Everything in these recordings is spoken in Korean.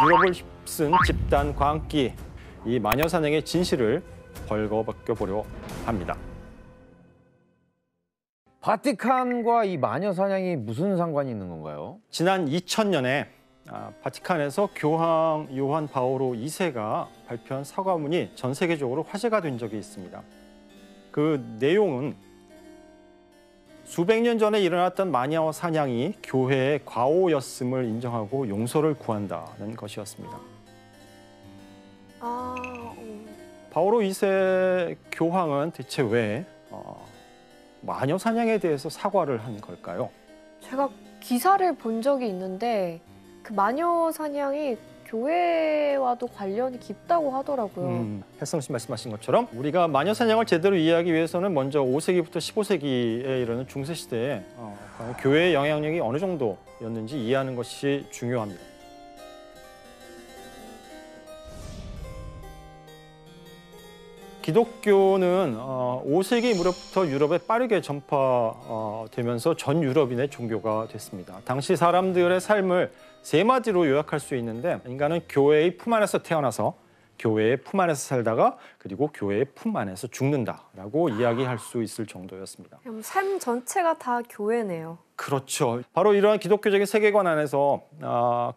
유럽을 휩쓴 집단 광기, 이 마녀 사냥의 진실을 벌거벗겨보려 합니다. 바티칸과 이 마녀 사냥이 무슨 상관이 있는 건가요? 지난 2000년에 바티칸에서 교황 요한 바오로 2세가 발표한 사과문이 전 세계적으로 화제가 된 적이 있습니다. 그 내용은 수백 년 전에 일어났던 마녀 사냥이 교회의 과오였음을 인정하고 용서를 구한다는 것이었습니다. 바오로 2세 교황은 대체 왜 마녀 사냥에 대해서 사과를 한 걸까요? 제가 기사를 본 적이 있는데 그 마녀 사냥이 교회와도 관련이 깊다고 하더라고요. 혜성 씨 말씀하신 것처럼 우리가 마녀 사냥을 제대로 이해하기 위해서는 먼저 5세기부터 15세기에 이르는 중세 시대에 교회의 영향력이 어느 정도였는지 이해하는 것이 중요합니다. 기독교는 5세기 무렵부터 유럽에 빠르게 전파되면서 전 유럽인의 종교가 됐습니다. 당시 사람들의 삶을 세 마디로 요약할 수 있는데 인간은 교회의 품 안에서 태어나서 교회의 품 안에서 살다가 그리고 교회의 품 안에서 죽는다라고 이야기할 수 있을 정도였습니다. 그럼 삶 전체가 다 교회네요. 그렇죠. 바로 이러한 기독교적인 세계관 안에서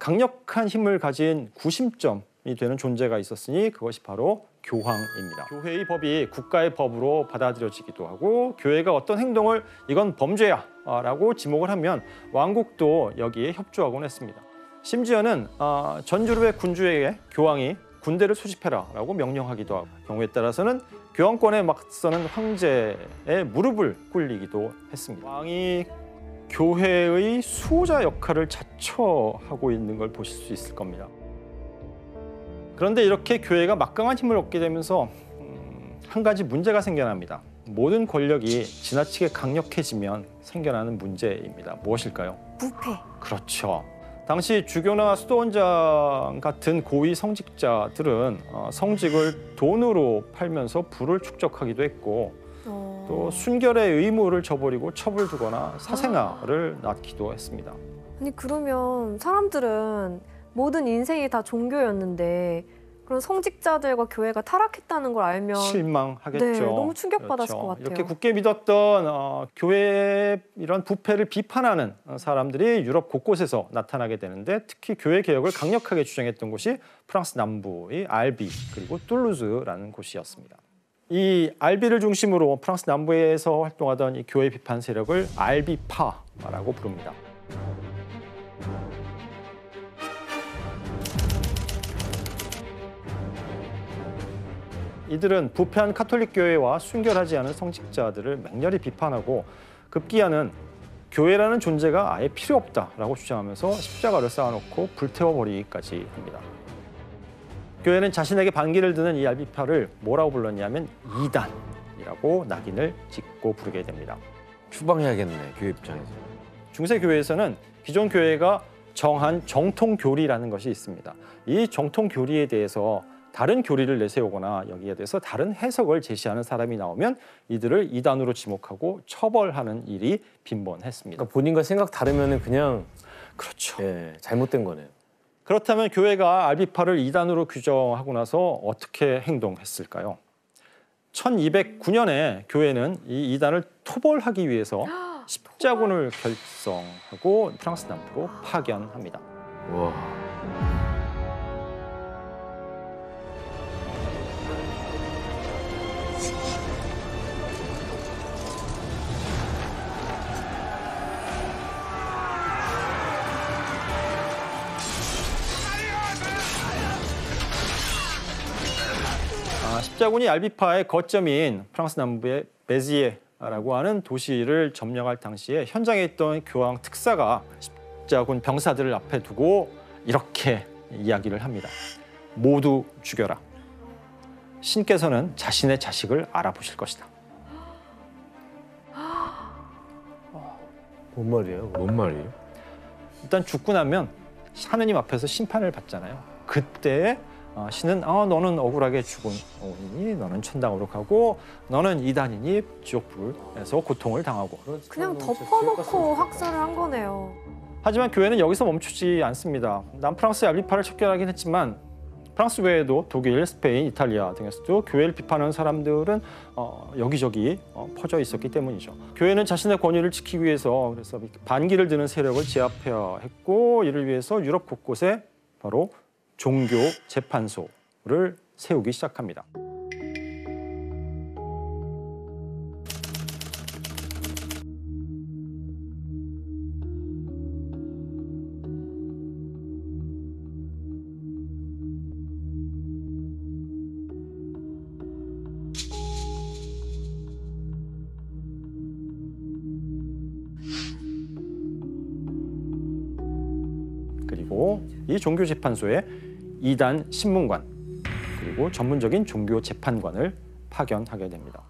강력한 힘을 가진 구심점이 되는 존재가 있었으니 그것이 바로 교황입니다. 교회의 법이 국가의 법으로 받아들여지기도 하고 교회가 어떤 행동을 이건 범죄야 라고 지목을 하면 왕국도 여기에 협조하곤 했습니다. 심지어는 전 유럽의 군주에게 교황이 군대를 수집해라 라고 명령하기도 하고 경우에 따라서는 교황권에 맞서는 황제의 무릎을 꿇리기도 했습니다. 왕이 교회의 수호자 역할을 자처하고 있는 걸 보실 수 있을 겁니다. 그런데 이렇게 교회가 막강한 힘을 얻게 되면서 한 가지 문제가 생겨납니다. 모든 권력이 지나치게 강력해지면 생겨나는 문제입니다. 무엇일까요? 부패. 그렇죠. 당시 주교나 수도원장 같은 고위 성직자들은 성직을 돈으로 팔면서 부를 축적하기도 했고 또 순결의 의무를 저버리고 첩을 두거나 사생아를 낳기도 했습니다. 아니 그러면 사람들은 모든 인생이 다 종교였는데 그런 성직자들과 교회가 타락했다는 걸 알면 실망하겠죠. 네, 너무 충격받았을 그렇죠. 것 같아요. 이렇게 굳게 믿었던 교회의 이런 부패를 비판하는 사람들이 유럽 곳곳에서 나타나게 되는데 특히 교회 개혁을 강력하게 주장했던 곳이 프랑스 남부의 알비 그리고 툴루즈라는 곳이었습니다. 이 알비를 중심으로 프랑스 남부에서 활동하던 이 교회 비판 세력을 알비파라고 부릅니다. 이들은 부패한 카톨릭 교회와 순결하지 않은 성직자들을 맹렬히 비판하고 급기야는 교회라는 존재가 아예 필요 없다라고 주장하면서 십자가를 쌓아놓고 불태워버리기까지 합니다. 교회는 자신에게 반기를 드는 이 알비파를 뭐라고 불렀냐면 이단이라고 낙인을 찍고 부르게 됩니다. 추방해야겠네, 교회 입장에서. 중세 교회에서는 기존 교회가 정한 정통교리라는 것이 있습니다. 이 정통교리에 대해서 다른 교리를 내세우거나 여기에 대해서 다른 해석을 제시하는 사람이 나오면 이들을 이단으로 지목하고 처벌하는 일이 빈번했습니다. 그러니까 본인과 생각 다르면 그냥 그렇죠. 예, 잘못된 거네요. 그렇다면 교회가 알비파를 이단으로 규정하고 나서 어떻게 행동했을까요? 1209년에 교회는 이 이단을 토벌하기 위해서 십자군을 결성하고 프랑스 남부로 파견합니다. 와. 십자군이 알비파의 거점인 프랑스 남부의 베지에라고 하는 도시를 점령할 당시에 현장에 있던 교황 특사가 십자군 병사들을 앞에 두고 이렇게 이야기를 합니다. 모두 죽여라. 신께서는 자신의 자식을 알아보실 것이다. 뭔 말이에요? 뭔 말이에요? 일단 죽고 나면 하느님 앞에서 심판을 받잖아요. 그때 신은 너는 억울하게 죽은이니 너는 천당으로 가고 너는 이단이니 지옥불에서 고통을 당하고 그냥 덮어놓고 학살을 한 거네요. 하지만 교회는 여기서 멈추지 않습니다. 남프랑스의 알리파를 척결하긴 했지만 프랑스 외에도 독일, 스페인, 이탈리아 등에서도 교회를 비판하는 사람들은 여기저기 퍼져 있었기 때문이죠. 교회는 자신의 권위를 지키기 위해서 그래서 반기를 드는 세력을 제압해야 했고, 이를 위해서 유럽 곳곳에 바로 종교 재판소를 세우기 시작합니다. 그리고 이 종교재판소에 이단 신문관 그리고 전문적인 종교 재판관을 파견하게 됩니다.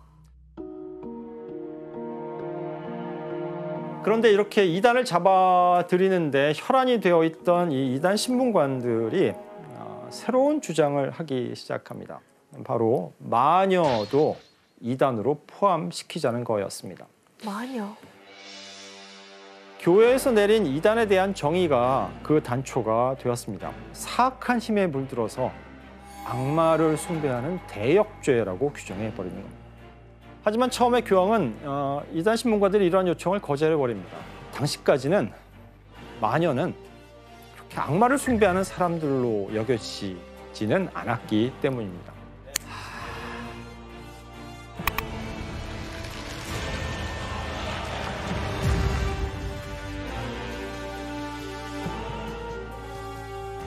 그런데 이렇게 이단을 잡아들이는데 혈안이 되어 있던 이 이단 신문관들이 새로운 주장을 하기 시작합니다. 바로 마녀도 이단으로 포함시키자는 거였습니다. 마녀. 교회에서 내린 이단에 대한 정의가 그 단초가 되었습니다. 사악한 힘에 물들어서 악마를 숭배하는 대역죄라고 규정해버리는 겁니다. 하지만 처음에 교황은 이단 신문가들이 이러한 요청을 거절해버립니다. 당시까지는 마녀는 그렇게 악마를 숭배하는 사람들로 여겨지지는 않았기 때문입니다.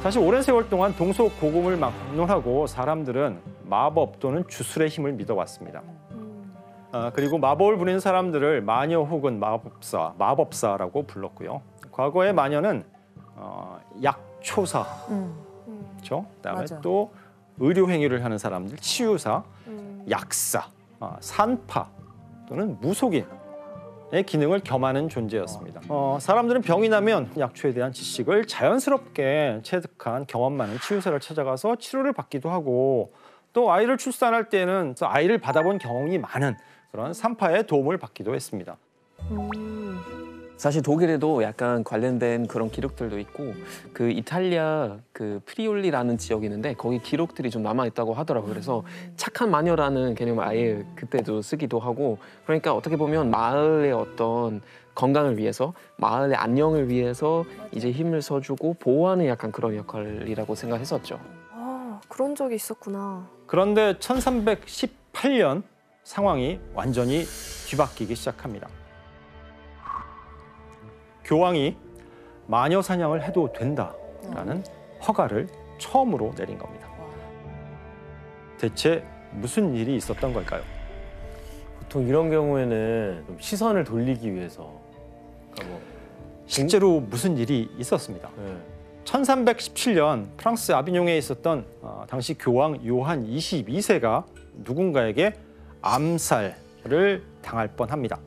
사실 오랜 세월 동안 동서고금을 막론하고 사람들은 마법 또는 주술의 힘을 믿어왔습니다. 그리고 마법을 부리는 사람들을 마녀 혹은 마법사라고 불렀고요. 과거의 마녀는 약초사, 그렇죠? 그다음에 맞아. 또 의료 행위를 하는 사람들, 치유사, 약사, 산파 또는 무속인. 의 기능을 겸하는 존재였습니다. 사람들은 병이 나면 약초에 대한 지식을 자연스럽게 체득한 경험 많은 치유사를 찾아가서 치료를 받기도 하고, 또 아이를 출산할 때는 아이를 받아본 경험이 많은 그런 산파의 도움을 받기도 했습니다. 사실 독일에도 약간 관련된 그런 기록들도 있고, 그 이탈리아 그 프리올리라는 지역이 있는데 거기 기록들이 좀 남아 있다고 하더라고요. 그래서 착한 마녀라는 개념을 아예 그때도 쓰기도 하고, 그러니까 어떻게 보면 마을의 어떤 건강을 위해서, 마을의 안녕을 위해서 이제 힘을 써주고 보호하는 약간 그런 역할이라고 생각했었죠. 아, 그런 적이 있었구나. 그런데 1318년 상황이 완전히 뒤바뀌기 시작합니다. 교황이 마녀 사냥을 해도 된다라는 허가를 처음으로 내린 겁니다. 대체 무슨 일이 있었던 걸까요? 보통 이런 경우에는 좀 시선을 돌리기 위해서 실제로 무슨 일이 있었습니다. 1317년 프랑스 아비뇽에 있었던 당시 교황 요한 22세가 누군가에게 암살을 당할 뻔합니다.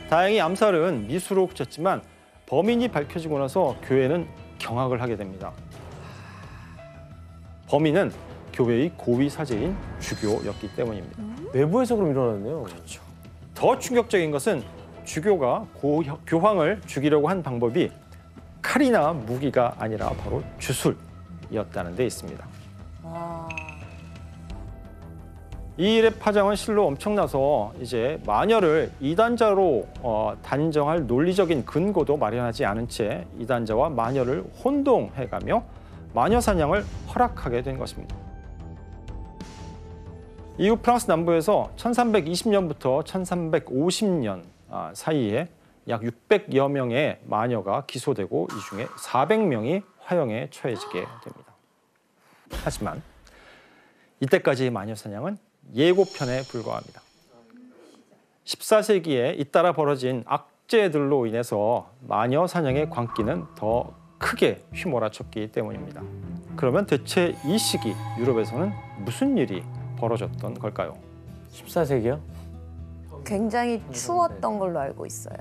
다행히 암살은 미수로 그쳤지만 범인이 밝혀지고 나서 교회는 경악을 하게 됩니다. 범인은 교회의 고위 사제인 주교였기 때문입니다. 내부에서 그럼 일어났네요. 그렇죠. 더 충격적인 것은 주교가 교황을 죽이려고 한 방법이 칼이나 무기가 아니라 바로 주술이었다는 데 있습니다. 이 일의 파장은 실로 엄청나서 이제 마녀를 이단자로 단정할 논리적인 근거도 마련하지 않은 채 이단자와 마녀를 혼동해가며 마녀 사냥을 허락하게 된 것입니다. 이후 프랑스 남부에서 1320년부터 1350년 사이에 약 600여 명의 마녀가 기소되고 이 중에 400명이 화형에 처해지게 됩니다. 하지만 이때까지의 마녀 사냥은 예고편에 불과합니다. 14세기에 잇따라 벌어진 악재들로 인해서 마녀 사냥의 광기는 더 크게 휘몰아쳤기 때문입니다. 그러면 대체 이 시기 유럽에서는 무슨 일이 벌어졌던 걸까요? 14세기요? 굉장히 추웠던 걸로 알고 있어요.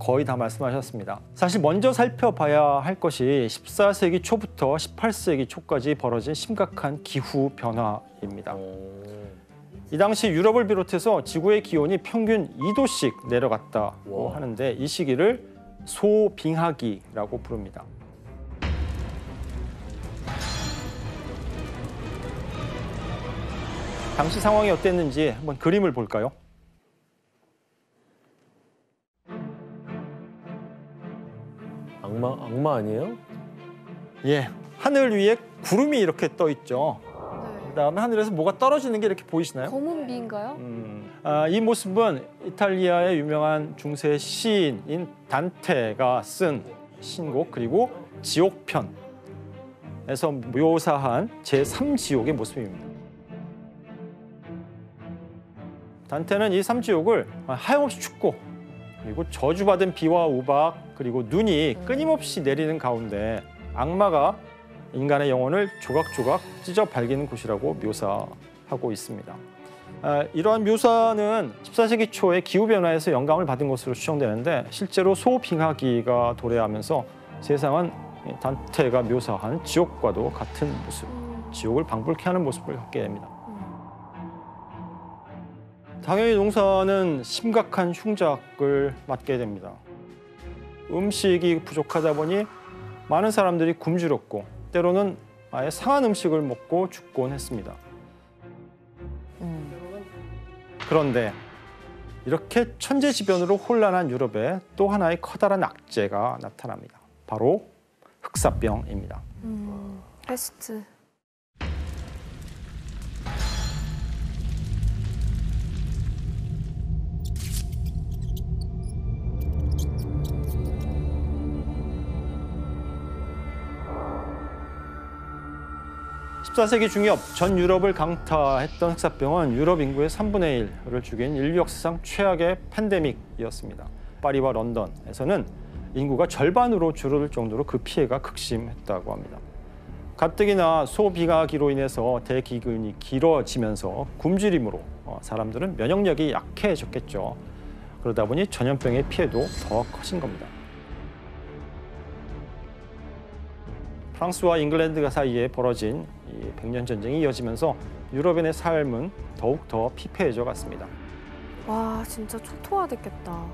거의 다 말씀하셨습니다. 사실 먼저 살펴봐야 할 것이 14세기 초부터 18세기 초까지 벌어진 심각한 기후 변화입니다. 이 당시 유럽을 비롯해서 지구의 기온이 평균 2도씩 내려갔다고 하는데 이 시기를 소빙하기라고 부릅니다. 당시 상황이 어땠는지 한번 그림을 볼까요? 악마 아니에요? 예, 하늘 위에 구름이 이렇게 떠 있죠. 네. 그다음에 하늘에서 뭐가 떨어지는 게 이렇게 보이시나요? 검은 비인가요? 이 모습은 이탈리아의 유명한 중세 시인인 단테가 쓴 신곡 그리고 지옥편에서 묘사한 제3지옥의 모습입니다. 단테는 이 3지옥을 하염없이 춥고 그리고 저주받은 비와 우박 그리고 눈이 끊임없이 내리는 가운데 악마가 인간의 영혼을 조각조각 찢어 발기는 곳이라고 묘사하고 있습니다. 이러한 묘사는 14세기 초에 기후변화에서 영감을 받은 것으로 추정되는데 실제로 소빙하기가 도래하면서 세상은 단테가 묘사한 지옥과도 같은 모습, 지옥을 방불케 하는 모습을 갖게 됩니다. 당연히 농사는 심각한 흉작을 맞게 됩니다. 음식이 부족하다 보니 많은 사람들이 굶주렸고 때로는 아예 상한 음식을 먹고 죽곤 했습니다. 그런데 이렇게 천재지변으로 혼란한 유럽에 또 하나의 커다란 악재가 나타납니다. 바로 흑사병입니다. 패스트. 14세기 중엽 전 유럽을 강타했던 흑사병은 유럽 인구의 3분의 1을 죽인 인류 역사상 최악의 팬데믹이었습니다. 파리와 런던에서는 인구가 절반으로 줄어들 정도로 그 피해가 극심했다고 합니다. 가뜩이나 소빙하기로 인해서 대기근이 길어지면서 굶주림으로 사람들은 면역력이 약해졌겠죠. 그러다 보니 전염병의 피해도 더 커진 겁니다. 프랑스와 잉글랜드 사이에 벌어진 이 100년 전쟁이 이어지면서 유럽인의 삶은 더욱 더 피폐해져 갔습니다. 와, 진짜 초토화됐겠다.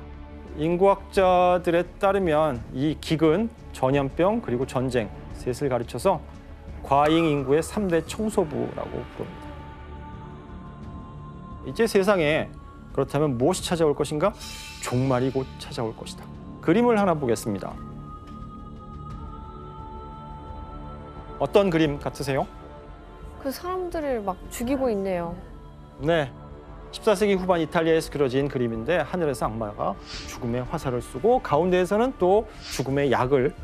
인구학자들에 따르면 이 기근, 전염병, 그리고 전쟁 셋을 가르쳐서 과잉 인구의 3대 청소부라고 부릅니다. 이제 세상에 그렇다면 무엇이 찾아올 것인가? 종말이 곧 찾아올 것이다. 그림을 하나 보겠습니다. 어떤 그림 같으세요? 그 사람들을 막 죽이고 있네요. 네, 14세기 후반 이탈리아에서 그려진 그림인데 하늘에서 악마가 죽음의 화살을 쏘고 가운데에서는 또 죽음의 약을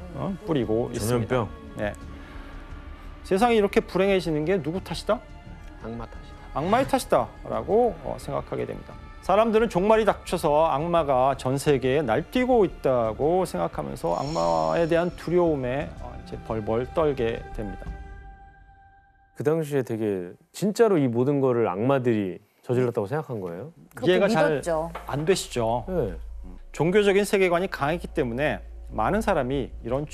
뿌리고 있습니다. 전염병. 네. 세상이 이렇게 불행해지는 게 누구 탓이다? 악마 탓이다. 악마의 탓이다라고 생각하게 됩니다. 사람들은 종말이 닥쳐서 악마가 전 세계에 날뛰고 있다고 생각하면서 악마에 대한 두려움에 이제 벌벌 떨게 됩니다. 그 당시에 되게 진짜로 이 모든 거를 악마들이 저질렀다고 생각한 거예요? 이해가 믿었죠. 잘 안 되시죠. 네. 종교적인 세계관이 강했기 때문에 많은 사람이 이런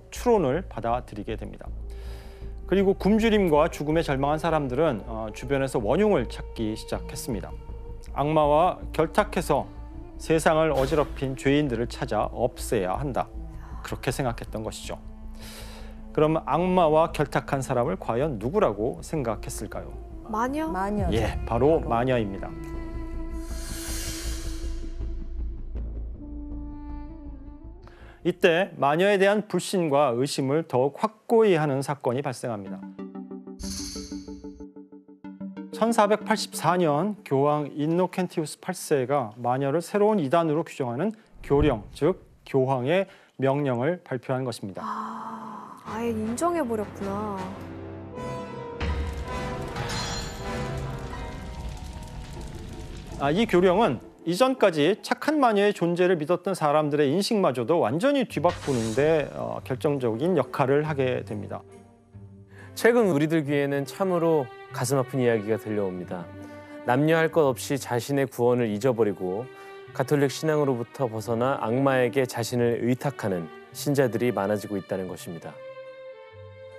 추론을 받아들이게 됩니다. 그리고 굶주림과 죽음에 절망한 사람들은 주변에서 원흉을 찾기 시작했습니다. 악마와 결탁해서 세상을 어지럽힌 죄인들을 찾아 없애야 한다. 그렇게 생각했던 것이죠. 그럼 악마와 결탁한 사람을 과연 누구라고 생각했을까요? 마녀? 마녀. 예, 바로 마녀입니다. 이때 마녀에 대한 불신과 의심을 더욱 확고히 하는 사건이 발생합니다. 1484년 교황 인노켄티우스 8세가 마녀를 새로운 이단으로 규정하는 교령, 즉 교황의 명령을 발표한 것입니다. 아예 인정해버렸구나. 이 교령은 이전까지 착한 마녀의 존재를 믿었던 사람들의 인식마저도 완전히 뒤바꾸는데 결정적인 역할을 하게 됩니다. 최근 우리들 귀에는 참으로 가슴 아픈 이야기가 들려옵니다. 남녀할 것 없이 자신의 구원을 잊어버리고 가톨릭 신앙으로부터 벗어나 악마에게 자신을 의탁하는 신자들이 많아지고 있다는 것입니다.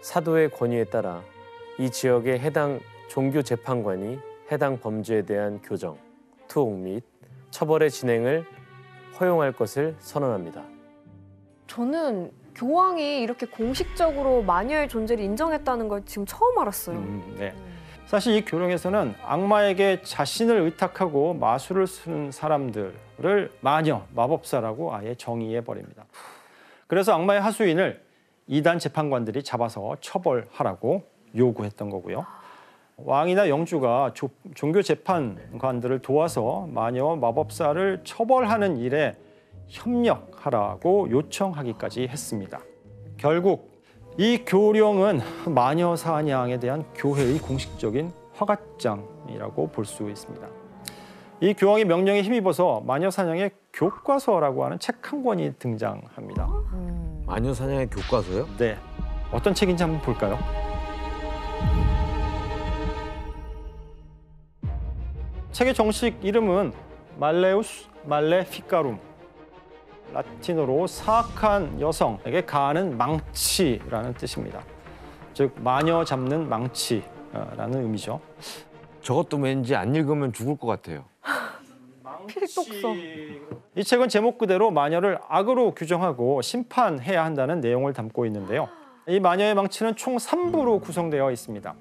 사도의 권위에 따라 이 지역의 해당 종교 재판관이 해당 범죄에 대한 교정, 투옥 및 처벌의 진행을 허용할 것을 선언합니다. 저는 교황이 이렇게 공식적으로 마녀의 존재를 인정했다는 걸 지금 처음 알았어요. 네. 사실 이 교령에서는 악마에게 자신을 의탁하고 마술을 쓰는 사람들을 마녀, 마법사라고 아예 정의해 버립니다. 그래서 악마의 하수인을 이단 재판관들이 잡아서 처벌하라고 요구했던 거고요. 왕이나 영주가 종교 재판관들을 도와서 마녀, 마법사를 처벌하는 일에 협력하라고 요청하기까지 했습니다. 결국 이 교령은 마녀 사냥에 대한 교회의 공식적인 허가장이라고 볼 수 있습니다. 이 교황의 명령에 힘입어서 마녀 사냥의 교과서라고 하는 책 한 권이 등장합니다. 마녀 사냥의 교과서요? 네, 어떤 책인지 한번 볼까요? 책의 정식 이름은 말레우스 말레피카룸, 라틴어로 사악한 여성에게 가하는 망치라는 뜻입니다. 즉 마녀 잡는 망치라는 의미죠. 저것도 왠지 안 읽으면 죽을 것 같아요. 필독서. 이 책은 제목 그대로 마녀를 악으로 규정하고 심판해야 한다는 내용을 담고 있는데요. 이 마녀의 망치는 총 3부로 구성되어 있습니다.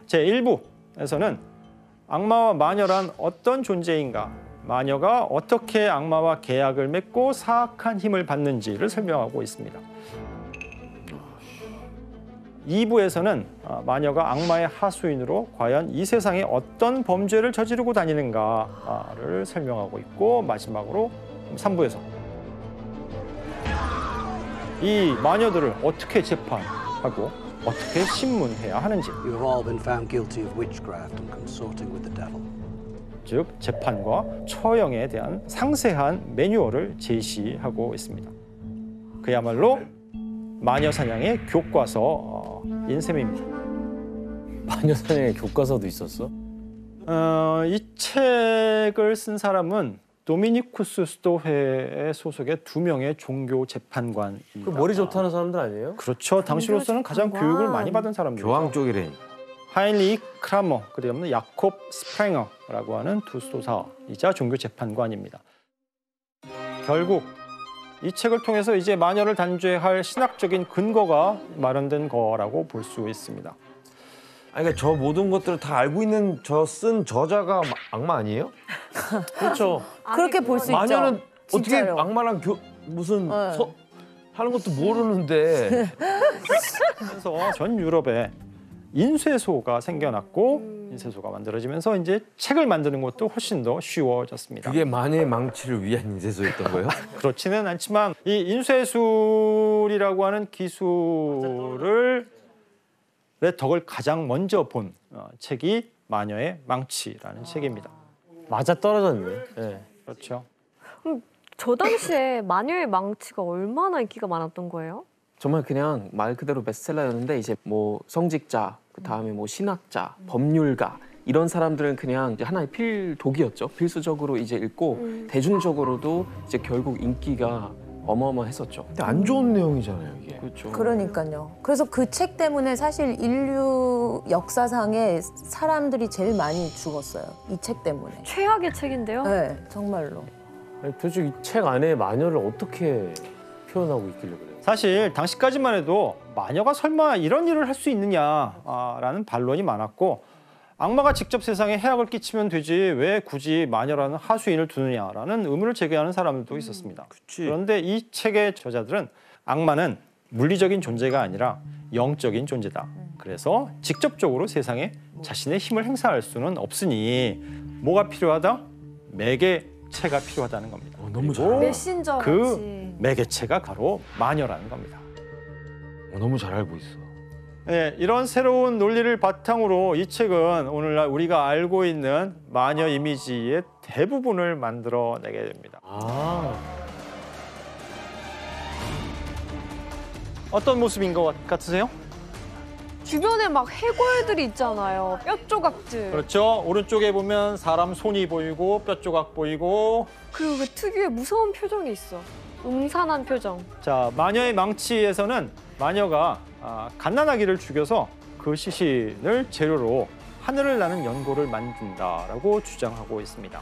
제1부에서는 악마와 마녀란 어떤 존재인가, 마녀가 어떻게 악마와 계약을 맺고 사악한 힘을 받는지를 설명하고 있습니다. 2부에서는 마녀가 악마의 하수인으로 과연 이 세상에 어떤 범죄를 저지르고 다니는가를 설명하고 있고, 마지막으로 3부에서 이 마녀들을 어떻게 재판하고 어떻게 신문해야 하는지, You have all been found guilty of witchcraft and consorting with the devil. 즉 재판과 처형에 대한 상세한 매뉴얼을 제시하고 있습니다. 그야말로 마녀 사냥의 교과서인 셈입니다. 마녀 사냥의 교과서도 있었어? 이 책을 쓴 사람은 도미니쿠스 수도회의 소속의 2명의 종교 재판관입니다. 그 머리 좋다는 사람들 아니에요? 그렇죠. 당시로서는 가장 재판관. 교육을 많이 받은 사람들이죠. 교황 쪽이래. 하인리히 크라머, 그다음에 야콥 스프랭어라고 하는 두 수도사이자 종교 재판관입니다. 결국 이 책을 통해서 이제 마녀를 단죄할 신학적인 근거가 마련된 거라고 볼 수 있습니다. 아니, 그러니까 저 모든 것들을 다 알고 있는 저 쓴 저자가 악마 아니에요? 그렇죠. 그렇게 볼 수 있죠. 마녀는 어떻게 진짜요. 악마랑 무슨 네. 하는 것도 모르는데. 그래서 전 유럽에 인쇄소가 생겨났고 인쇄소가 만들어지면서 이제 책을 만드는 것도 훨씬 더 쉬워졌습니다. 그게 마녀의 망치를 위한 인쇄소였던 거예요? 그렇지는 않지만 이 인쇄술이라고 하는 기술을 의 덕을 가장 먼저 본 책이 마녀의 망치라는 책입니다. 맞아 떨어졌네. 네. 그렇죠. 저 당시에 마녀의 망치가 얼마나 인기가 많았던 거예요? 정말 그냥 말 그대로 베스트셀러였는데 이제 뭐 성직자, 그 다음에 뭐 신학자, 법률가 이런 사람들은 그냥 이제 하나의 필독이었죠. 필수적으로 이제 읽고 대중적으로도 이제 결국 인기가 어마어마했었죠. 근데 안 좋은 내용이잖아요, 이게. 그렇죠. 그러니까요. 그래서 그 책 때문에 사실 인류 역사상에 사람들이 제일 많이 죽었어요. 이 책 때문에. 최악의 책인데요. 네, 정말로. 아니, 도대체 이 책 안에 마녀를 어떻게 표현하고 있길래 그래요? 사실 당시까지만 해도 마녀가 설마 이런 일을 할 수 있느냐라는 반론이 많았고, 악마가 직접 세상에 해악을 끼치면 되지 왜 굳이 마녀라는 하수인을 두느냐라는 의문을 제기하는 사람들도 있었습니다. 그런데 이 책의 저자들은 악마는 물리적인 존재가 아니라 영적인 존재다. 그래서 직접적으로 세상에 자신의 힘을 행사할 수는 없으니 뭐가 필요하다? 매개체가 필요하다는 겁니다. 너무 그리고 잘. 메신저 같이. 그 매개체가 바로 마녀라는 겁니다. 너무 잘 알고 있어. 네, 이런 새로운 논리를 바탕으로 이 책은 오늘날 우리가 알고 있는 마녀 이미지의 대부분을 만들어내게 됩니다. 아, 어떤 모습인 것 같으세요? 주변에 막 해골들이 있잖아요. 뼈 조각들. 그렇죠. 오른쪽에 보면 사람 손이 보이고 뼈 조각 보이고. 그리고 그 특유의 무서운 표정이 있어. 음산한 표정. 자, 마녀의 망치에서는 마녀가 갓난아기를 죽여서 그 시신을 재료로 하늘을 나는 연고를 만든다라고 주장하고 있습니다.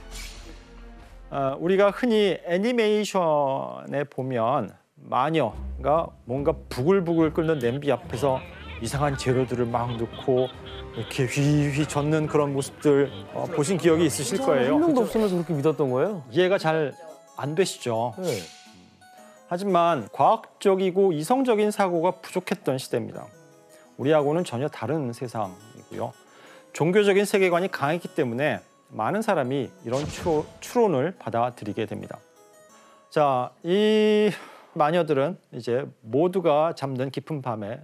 우리가 흔히 애니메이션에 보면 마녀가 뭔가 부글부글 끓는 냄비 앞에서 이상한 재료들을 막 넣고 이렇게 휘휘 젓는 그런 모습들 보신 기억이 있으실 거예요. 한 명도 없으면서 그렇게 믿었던 거예요? 이해가 잘 안 되시죠? 네. 하지만 과학적이고 이성적인 사고가 부족했던 시대입니다. 우리하고는 전혀 다른 세상이고요. 종교적인 세계관이 강했기 때문에 많은 사람이 이런 추론을 받아들이게 됩니다. 자, 이 마녀들은 이제 모두가 잠든 깊은 밤에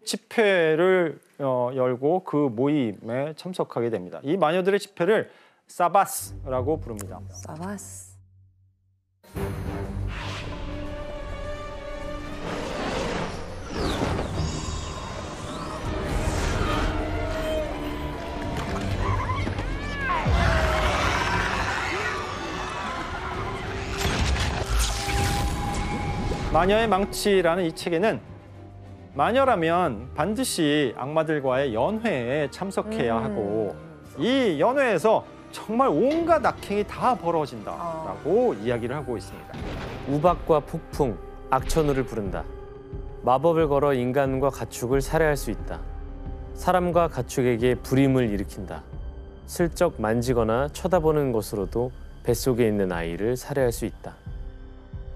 집회를 열고 그 모임에 참석하게 됩니다. 이 마녀들의 집회를 사바스라고 부릅니다. 사바스. 마녀의 망치라는 이 책에는 마녀라면 반드시 악마들과의 연회에 참석해야 하고 이 연회에서 정말 온갖 악행이 다 벌어진다라고 이야기를 하고 있습니다. 우박과 폭풍, 악천후를 부른다. 마법을 걸어 인간과 가축을 살해할 수 있다. 사람과 가축에게 불임을 일으킨다. 슬쩍 만지거나 쳐다보는 것으로도 뱃속에 있는 아이를 살해할 수 있다.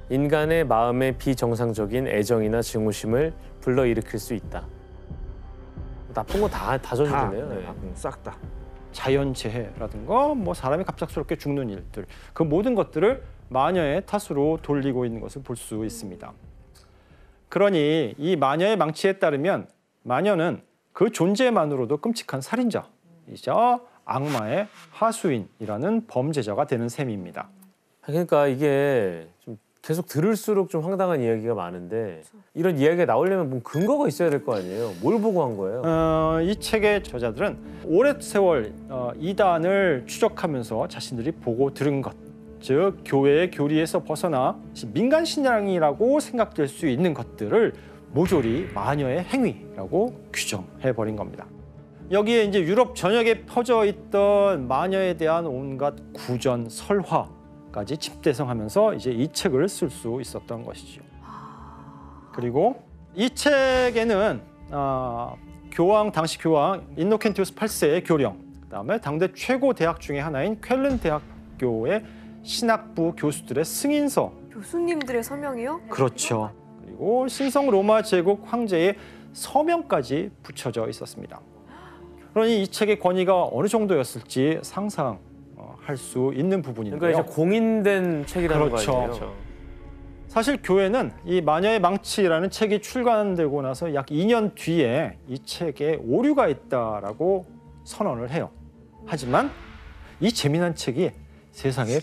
인간의 마음에 비정상적인 애정이나 증오심을 불러일으킬 수 있다. 나쁜 거 다 져주네요. 네. 싹 다. 자연재해라든가 뭐 사람이 갑작스럽게 죽는 일들, 그 모든 것들을 마녀의 탓으로 돌리고 있는 것을 볼 수 있습니다. 그러니 이 마녀의 망치에 따르면 마녀는 그 존재만으로도 끔찍한 살인자이자 악마의 하수인이라는 범죄자가 되는 셈입니다. 그러니까 이게 좀 계속 들을수록 좀 황당한 이야기가 많은데 이런 이야기가 나오려면 뭐 근거가 있어야 될 거 아니에요? 뭘 보고 한 거예요? 이 책의 저자들은 오랜 세월 이단을 추적하면서 자신들이 보고 들은 것, 즉 교회의 교리에서 벗어나 민간 신앙이라고 생각될 수 있는 것들을 모조리 마녀의 행위라고 규정해버린 겁니다. 여기에 이제 유럽 전역에 퍼져 있던 마녀에 대한 온갖 구전, 설화까지 집대성하면서 이제 이 책을 쓸 수 있었던 것이죠. 그리고 이 책에는 당시 교황 인노켄티우스 8세의 교령, 그다음에 당대 최고 대학 중에 하나인 쾰른 대학교의 신학부 교수들의 승인서, 교수님들의 서명이요? 그렇죠. 그리고 신성 로마 제국 황제의 서명까지 붙여져 있었습니다. 그러니 이 책의 권위가 어느 정도였을지 상상할 수 있는 부분인데요. 그러니까 이제 공인된 책이라는 그렇죠. 거 아니에요? 사실 교회는 이 마녀의 망치라는 책이 출간되고 나서 약 2년 뒤에 이 책에 오류가 있다라고 선언을 해요. 하지만 이 재미난 책이 세상에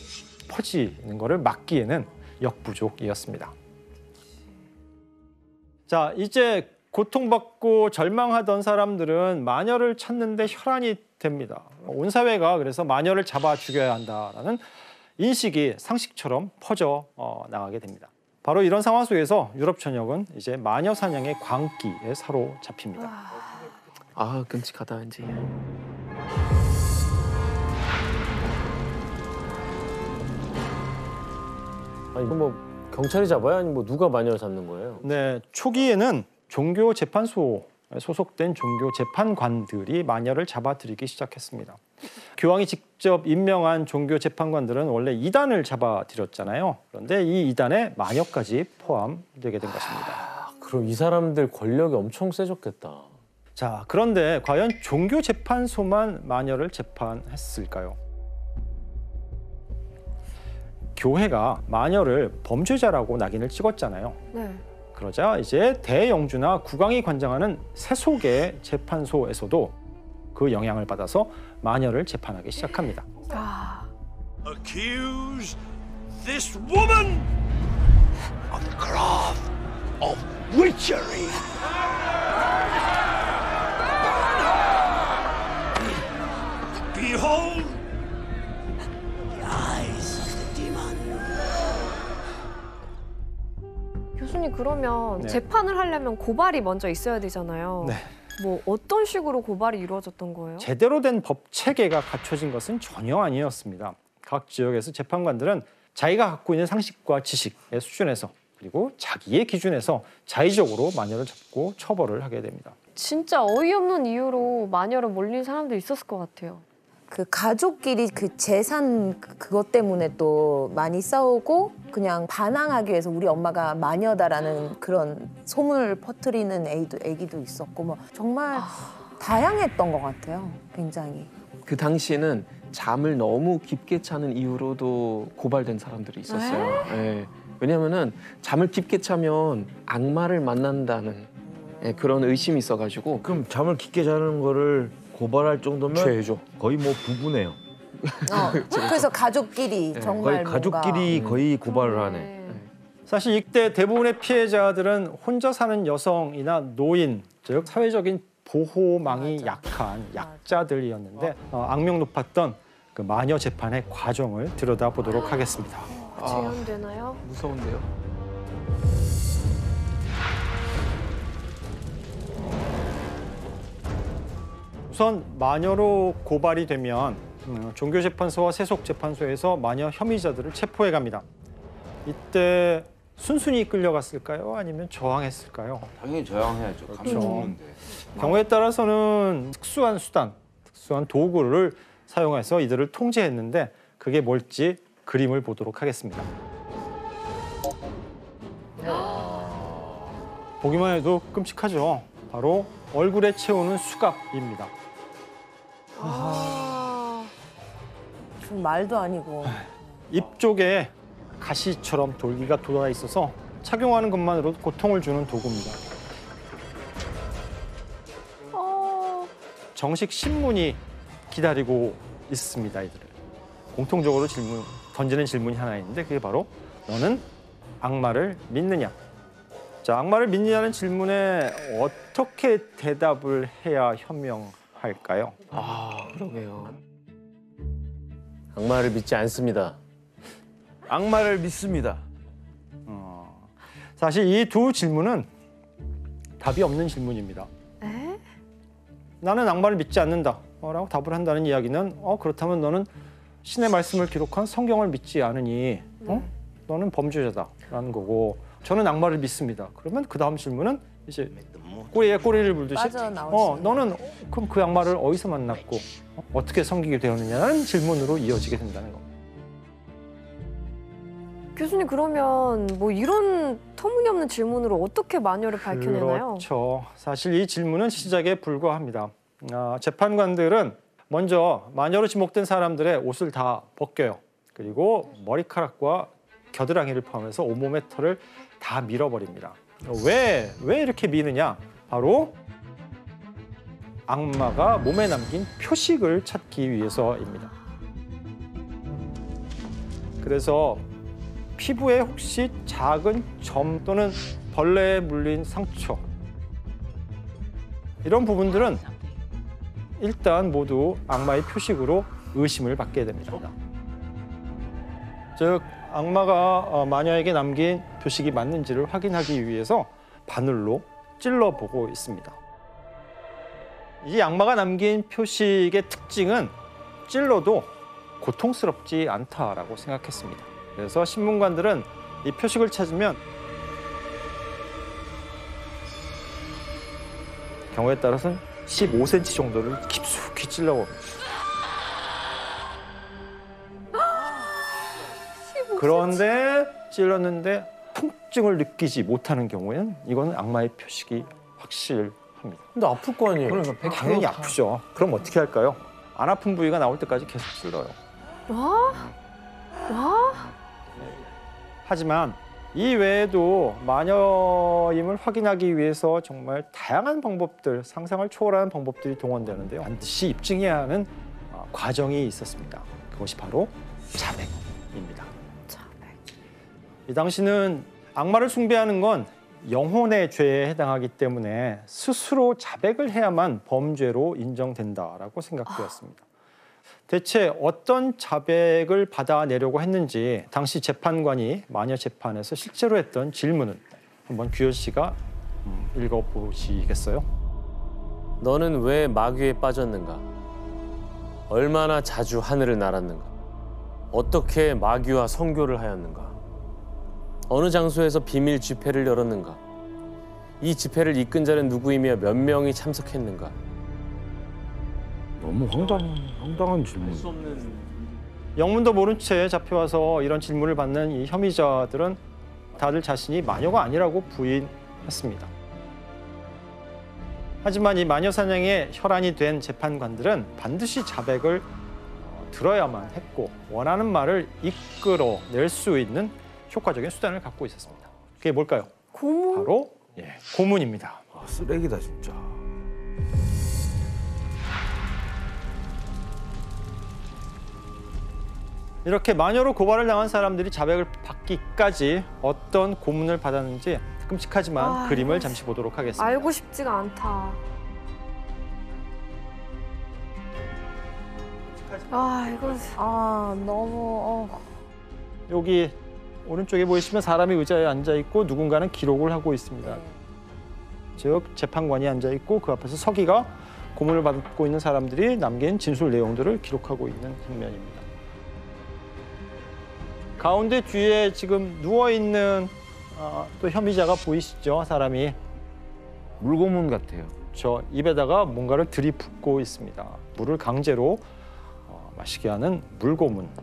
퍼지는 것을 막기에는 역부족이었습니다. 자, 이제 고통받고 절망하던 사람들은 마녀를 찾는데 혈안이 됩니다. 온 사회가 그래서 마녀를 잡아 죽여야 한다라는 인식이 상식처럼 퍼져 나가게 됩니다. 바로 이런 상황 속에서 유럽 전역은 이제 마녀 사냥의 광기에 사로잡힙니다. 아, 끔찍하다 왠지. 아니 이거 뭐 경찰이 잡아요? 아니면 뭐 누가 마녀를 잡는 거예요? 네, 초기에는 종교 재판소에 소속된 종교 재판관들이 마녀를 잡아들이기 시작했습니다. 교황이 직접 임명한 종교 재판관들은 원래 이단을 잡아들였잖아요. 그런데 이 이단에 마녀까지 포함되게 된 것입니다. 그럼 이 사람들 권력이 엄청 세졌겠다. 자, 그런데 과연 종교 재판소만 마녀를 재판했을까요? 교회가 마녀를 범죄자라고 낙인을 찍었잖아요. 네. 그러자 이제 대영주나 국왕이 관장하는 세속의 재판소에서도 그 영향을 받아서 마녀를 재판하기 시작합니다. Accuse this woman of the craft of witchery. 교수님 그러면 네. 재판을 하려면 고발이 먼저 있어야 되잖아요. 네. 뭐 어떤 식으로 고발이 이루어졌던 거예요? 제대로 된 법 체계가 갖춰진 것은 전혀 아니었습니다. 각 지역에서 재판관들은 자기가 갖고 있는 상식과 지식의 수준에서 그리고 자기의 기준에서 자의적으로 마녀를 잡고 처벌을 하게 됩니다. 진짜 어이없는 이유로 마녀로 몰린 사람도 있었을 것 같아요. 그 가족끼리 그 재산 그것 때문에 또 많이 싸우고 그냥 반항하기 위해서 우리 엄마가 마녀다라는 그런 소문을 퍼뜨리는 애기도 있었고 뭐 정말 다양했던 것 같아요. 굉장히. 그 당시에는 잠을 너무 깊게 자는 이유로도 고발된 사람들이 있었어요. 예. 왜냐면은 잠을 깊게 자면 악마를 만난다는 그런 의심이 있어가지고. 그럼 잠을 깊게 자는 거를 고발할 정도면 죄죠. 거의 뭐 부부네요. 그래서 가족끼리 정말 거의 가족끼리 거의 고발을 하네. 네. 사실 이때 대부분의 피해자들은 혼자 사는 여성이나 노인, 즉 사회적인 보호망이 약한 약자들이었는데 악명 높았던 그 마녀 재판의 과정을 들여다보도록 하겠습니다. 재현되나요? 무서운데요. 우선 마녀로 고발이 되면 종교재판소와 세속재판소에서 마녀 혐의자들을 체포해 갑니다. 이때 순순히 끌려갔을까요? 아니면 저항했을까요? 당연히 저항해야죠. 감이 없는데. 경우에 따라서는 특수한 수단, 특수한 도구를 사용해서 이들을 통제했는데 그게 뭘지 그림을 보도록 하겠습니다. 보기만 해도 끔찍하죠. 바로 얼굴에 채우는 수갑입니다. 좀 말도 아니고. 입 쪽에 가시처럼 돌기가 돋아 있어서 착용하는 것만으로도 고통을 주는 도구입니다. 정식 신문이 기다리고 있습니다, 이들을. 공통적으로 던지는 질문이 하나 있는데 그게 바로 너는 악마를 믿느냐? 자, 악마를 믿느냐는 질문에 어떻게 대답을 해야 현명할까요? 그러게요. 악마를 믿지 않습니다. 악마를 믿습니다. 사실 이 두 질문은 답이 없는 질문입니다. 에? 나는 악마를 믿지 않는다 라고 답을 한다는 이야기는 그렇다면 너는 신의 말씀을 기록한 성경을 믿지 않으니 너는 범죄자다라는 거고 저는 악마를 믿습니다. 그러면 그 다음 질문은 이제 꼬리에 꼬리를 물듯이 빠져나올 수 너는 그럼 그 악마를 어디서 만났고 어떻게 섬기게 되었느냐는 질문으로 이어지게 된다는 겁니다. 교수님 그러면 뭐 이런 터무니없는 질문으로 어떻게 마녀를 밝혀내나요? 그렇죠. 사실 이 질문은 시작에 불과합니다. 재판관들은 먼저 마녀로 지목된 사람들의 옷을 다 벗겨요. 그리고 머리카락과 겨드랑이를 포함해서 온몸의 털을 다 밀어버립니다. 왜 이렇게 미느냐? 바로 악마가 몸에 남긴 표식을 찾기 위해서입니다. 그래서 피부에 혹시 작은 점 또는 벌레에 물린 상처 이런 부분들은 일단 모두 악마의 표식으로 의심을 받게 됩니다. 즉 악마가 마녀에게 남긴 표식이 맞는지를 확인하기 위해서 바늘로 찔러보고 있습니다. 이 악마가 남긴 표식의 특징은 찔러도 고통스럽지 않다라고 생각했습니다. 그래서 신문관들은 이 표식을 찾으면 경우에 따라서는 15cm 정도를 깊숙이 찔러봅니다. 그런데 찔렀는데 통증을 느끼지 못하는 경우에는 이거는 악마의 표식이 확실합니다. 근데 아플 거 아니에요? 그러니까 당연히 아프죠. 그럼 어떻게 할까요? 안 아픈 부위가 나올 때까지 계속 찔러요. 하지만 이 외에도 마녀임을 확인하기 위해서 정말 다양한 방법들, 상상을 초월하는 방법들이 동원되는데요. 반드시 입증해야 하는 과정이 있었습니다. 그것이 바로 자백입니다. 이 당시는 악마를 숭배하는 건 영혼의 죄에 해당하기 때문에 스스로 자백을 해야만 범죄로 인정된다라고 생각되었습니다. 대체 어떤 자백을 받아내려고 했는지 당시 재판관이 마녀 재판에서 실제로 했던 질문은 한번 규현 씨가 읽어보시겠어요? 너는 왜 마귀에 빠졌는가? 얼마나 자주 하늘을 날았는가? 어떻게 마귀와 성교를 하였는가? 어느 장소에서 비밀 집회를 열었는가? 이 집회를 이끈 자는 누구이며 몇 명이 참석했는가? 너무 황당한 질문. 영문도 모른 채 잡혀와서 이런 질문을 받는 이 혐의자들은 다들 자신이 마녀가 아니라고 부인했습니다. 하지만 이 마녀 사냥의 혈안이 된 재판관들은 반드시 자백을 들어야만 했고 원하는 말을 이끌어낼 수 있는 효과적인 수단을 갖고 있었습니다. 그게 뭘까요? 고문? 바로 고문입니다. 아, 쓰레기다 진짜. 이렇게 마녀로 고발을 당한 사람들이 자백을 받기까지 어떤 고문을 받았는지 끔찍하지만 그림을 잠시 보도록 하겠습니다. 알고 싶지가 않다. 이거 너무 여기 오른쪽에 보이시면 사람이 의자에 앉아 있고 누군가는 기록을 하고 있습니다. 즉 재판관이 앉아 있고 그 앞에서 서기가 고문을 받고 있는 사람들이 남긴 진술 내용들을 기록하고 있는 장면입니다. 가운데 뒤에 지금 누워 있는 또 혐의자가 보이시죠? 사람이 물고문 같아요. 저 입에다가 뭔가를 들이붓고 있습니다. 물을 강제로 마시게 하는 물고문입니다.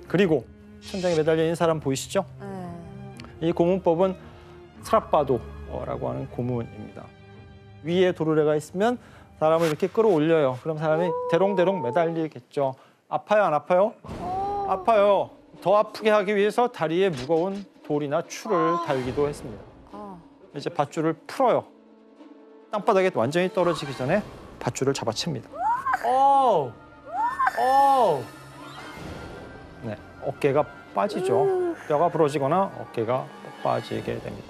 그리고 천장에 매달려 있는 사람 보이시죠? 이 고문법은 스트라파도라고 하는 고문입니다. 위에 도르래가 있으면 사람을 이렇게 끌어올려요. 그럼 사람이 대롱대롱 매달리겠죠. 아파요, 안 아파요? 아파요. 더 아프게 하기 위해서 다리에 무거운 돌이나 추를 달기도 했습니다. 이제 밧줄을 풀어요. 땅바닥에 완전히 떨어지기 전에 밧줄을 잡아챕니다. 네, 어깨가 빠지죠. 뼈가 부러지거나 어깨가 빠지게 됩니다.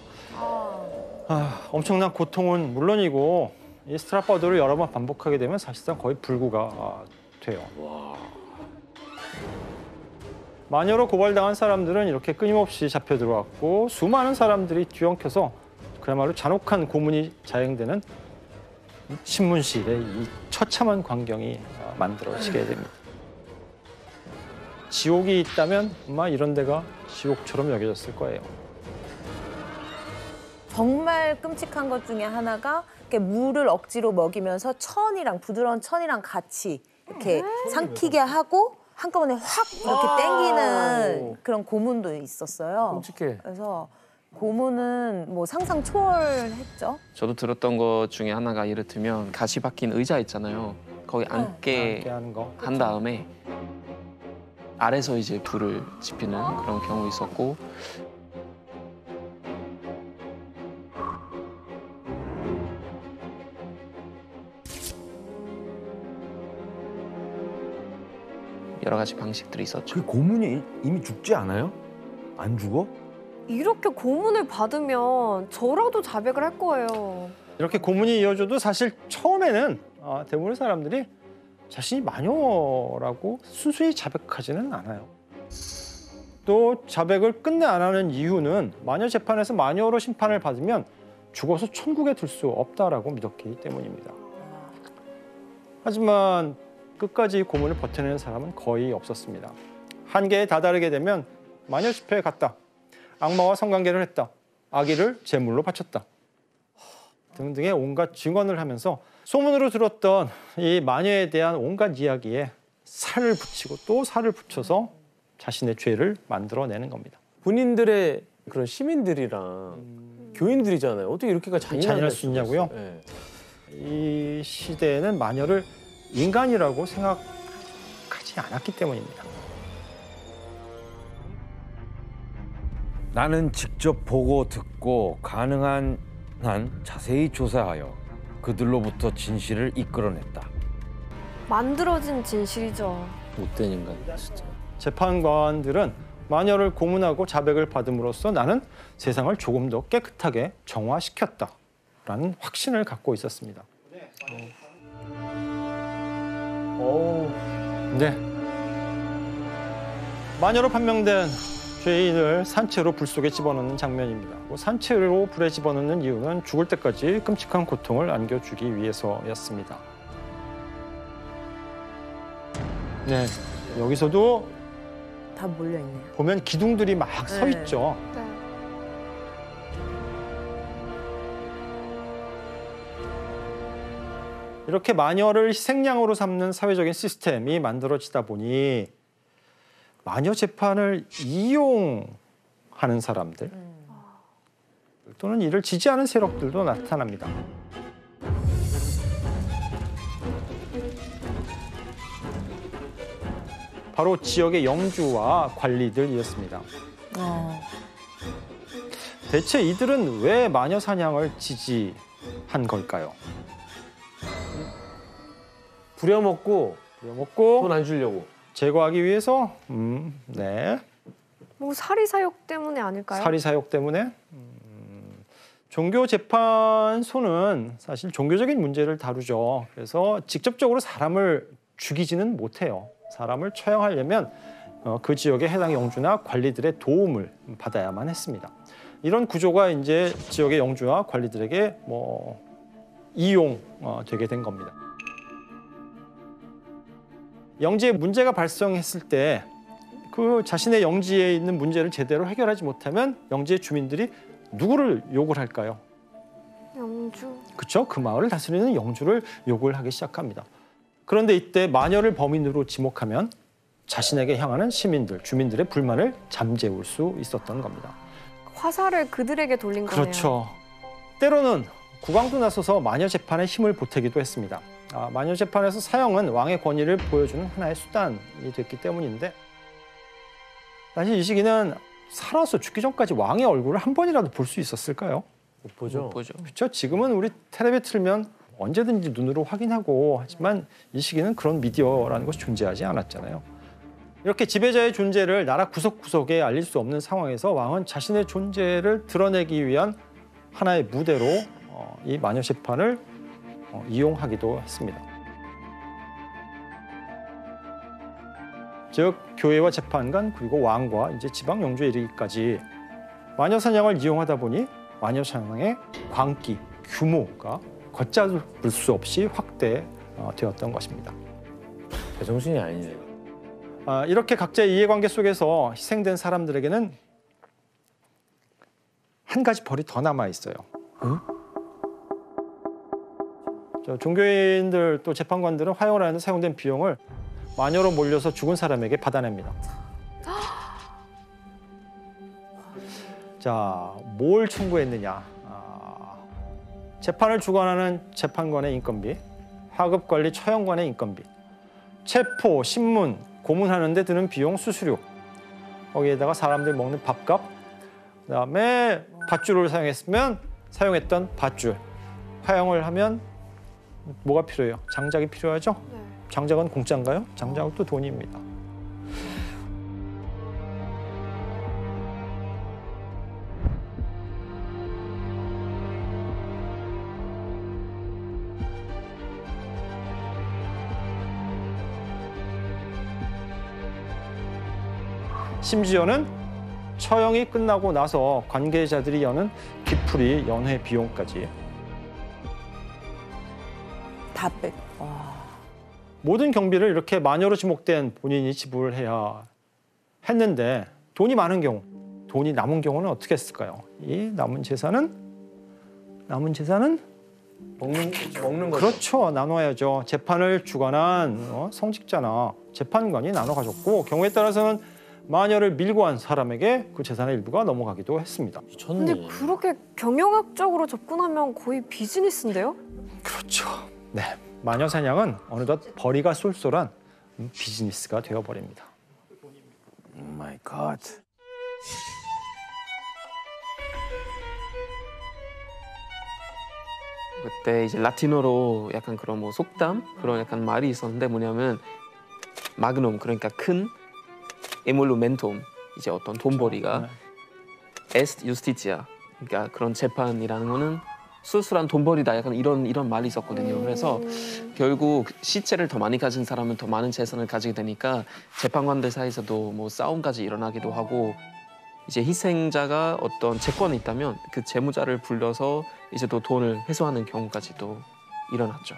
엄청난 고통은 물론이고 이 스트라파도를 여러 번 반복하게 되면 사실상 거의 불구가 돼요. 마녀로 고발당한 사람들은 이렇게 끊임없이 잡혀 들어왔고 수많은 사람들이 뒤엉켜서 그야말로 잔혹한 고문이 자행되는 신문실의 이 처참한 광경이 만들어지게 됩니다. 지옥이 있다면 아마 이런 데가 지옥처럼 여겨졌을 거예요. 정말 끔찍한 것 중에 하나가 이렇게 물을 억지로 먹이면서 부드러운 천이랑 같이 이렇게 삼키게 하고 한꺼번에 확 이렇게 땡기는 그런 고문도 있었어요. 끔찍해. 그래서 고문은 뭐 상상 초월했죠. 저도 들었던 것 중에 하나가 이를테면 가시 박힌 의자 있잖아요. 거기 앉게 하는 거. 한 다음에 아래서 이제 불을 지피는 그런 경우 있었고 여러 가지 방식들이 있었죠. 그 고문이 이미 죽지 않아요? 안 죽어? 이렇게 고문을 받으면 저라도 자백을 할 거예요. 이렇게 고문이 이어져도 사실 처음에는 대부분의 사람들이 자신이 마녀라고 순수히 자백하지는 않아요. 또 자백을 끝내 안 하는 이유는 마녀 재판에서 마녀로 심판을 받으면 죽어서 천국에 들 수 없다라고 믿었기 때문입니다. 하지만 끝까지 고문을 버텨내는 사람은 거의 없었습니다. 한계에 다다르게 되면 마녀 집회에 갔다. 악마와 성관계를 했다. 아기를 제물로 바쳤다. 등등의 온갖 증언을 하면서 소문으로 들었던 이 마녀에 대한 온갖 이야기에 살을 붙이고 또 살을 붙여서 자신의 죄를 만들어내는 겁니다. 본인들의 그런 시민들이랑 교인들이잖아요. 어떻게 이렇게가 잔인할 수 있냐고요? 네. 이 시대에는 마녀를 인간이라고 생각하지 않았기 때문입니다. 나는 직접 보고 듣고 가능한 한 자세히 조사하여 그들로부터 진실을 이끌어냈다. 만들어진 진실이죠. 못된 인간 진짜. 재판관들은 마녀를 고문하고 자백을 받음으로써 나는 세상을 조금 더 깨끗하게 정화시켰다라는 확신을 갖고 있었습니다. 네. 마녀로 판명된 죄인을 산채로 불 속에 집어넣는 장면입니다. 산채로 불에 집어넣는 이유는 죽을 때까지 끔찍한 고통을 안겨주기 위해서였습니다. 네, 여기서도 다 몰려있네요. 보면 기둥들이 막 서 네. 있죠. 네. 이렇게 마녀를 희생양으로 삼는 사회적인 시스템이 만들어지다 보니 마녀 재판을 이용하는 사람들 또는 이를 지지하는 세력들도 나타납니다. 바로 지역의 영주와 관리들이었습니다. 대체 이들은 왜 마녀 사냥을 지지한 걸까요? 부려먹고 부려먹고 돈 안 주려고. 제거하기 위해서 네. 뭐 사리사욕 때문에 아닐까요? 사리사욕 때문에 종교재판소는 사실 종교적인 문제를 다루죠. 그래서 직접적으로 사람을 죽이지는 못해요. 사람을 처형하려면 그 지역의 해당 영주나 관리들의 도움을 받아야만 했습니다. 이런 구조가 이제 지역의 영주와 관리들에게 이용되게 된 겁니다. 영지에 문제가 발생했을 때 그 자신의 영지에 있는 문제를 제대로 해결하지 못하면 영지의 주민들이 누구를 욕을 할까요? 영주. 그렇죠. 그 마을을 다스리는 영주를 욕을 하기 시작합니다. 그런데 이때 마녀를 범인으로 지목하면 자신에게 향하는 시민들, 주민들의 불만을 잠재울 수 있었던 겁니다. 화살을 그들에게 돌린 거네요. 그렇죠. 때로는 국왕도 나서서 마녀 재판에 힘을 보태기도 했습니다. 마녀 재판에서 사형은 왕의 권위를 보여주는 하나의 수단이 됐기 때문인데 사실 이 시기는 살아서 죽기 전까지 왕의 얼굴을 한 번이라도 볼 수 있었을까요? 못 보죠. 못 보죠. 그렇죠. 지금은 우리 텔레비 틀면 언제든지 눈으로 확인하고 하지만 이 시기는 그런 미디어라는 것이 존재하지 않았잖아요. 이렇게 지배자의 존재를 나라 구석구석에 알릴 수 없는 상황에서 왕은 자신의 존재를 드러내기 위한 하나의 무대로 이 마녀 재판을 이용하기도 했습니다. 즉 교회와 재판관 그리고 왕과 이제 지방 영주에 이르기까지 마녀 사냥을 이용하다 보니 마녀 사냥의 광기 규모가 걷잡을 수 없이 확대되었던 것입니다. 제정신이 아니네요. 이렇게 각자의 이해관계 속에서 희생된 사람들에게는 한 가지 벌이 더 남아 있어요. 종교인들 또 재판관들은 화형을 하는데 사용된 비용을 마녀로 몰려서 죽은 사람에게 받아냅니다. 자, 뭘 청구했느냐? 재판을 주관하는 재판관의 인건비, 하급관리 처형관의 인건비, 체포, 신문, 고문하는 데 드는 비용, 수수료, 거기에다가 사람들 먹는 밥값, 그다음에 밧줄을 사용했던 밧줄, 화형을 하면 뭐가 필요해요? 장작이 필요하죠? 네. 장작은 공짜인가요? 장작도 돈입니다. 심지어는 처형이 끝나고 나서 관계자들이 여는 뒤풀이 연회 비용까지 다 뺏. 와. 모든 경비를 이렇게 마녀로 지목된 본인이 지불해야 했는데 돈이 많은 경우, 돈이 남은 경우는 어떻게 했을까요? 이 남은 재산은 먹는 거죠. 그렇죠. 나눠야죠. 재판을 주관한 성직자나 재판관이 나눠 가졌고 경우에 따라서는 마녀를 밀고 한 사람에게 그 재산의 일부가 넘어가기도 했습니다. 근데 미쳤네. 그렇게 경영학적으로 접근하면 거의 비즈니스인데요? 그렇죠. 네, 마녀 사냥은 어느덧 벌이가 쏠쏠한 비즈니스가 되어버립니다. 오 마이 갓. 그때 이제 라틴어로 약간 그런 뭐 속담 그런 약간 말이 있었는데 뭐냐면 마그놈 그러니까 큰 에몰루멘톰 이제 어떤 돈벌이가 에스트 유스티치아 그러니까 그런 재판이라는 거는 수술한 돈벌이다 약간 이런 말이 있었거든요. 그래서 결국 시체를 더 많이 가진 사람은 더 많은 재산을 가지게 되니까 재판관들 사이에서도 뭐 싸움까지 일어나기도 하고 이제 희생자가 어떤 재권이 있다면 그 재무자를 불러서 이제 또 돈을 회수하는 경우까지도 일어났죠.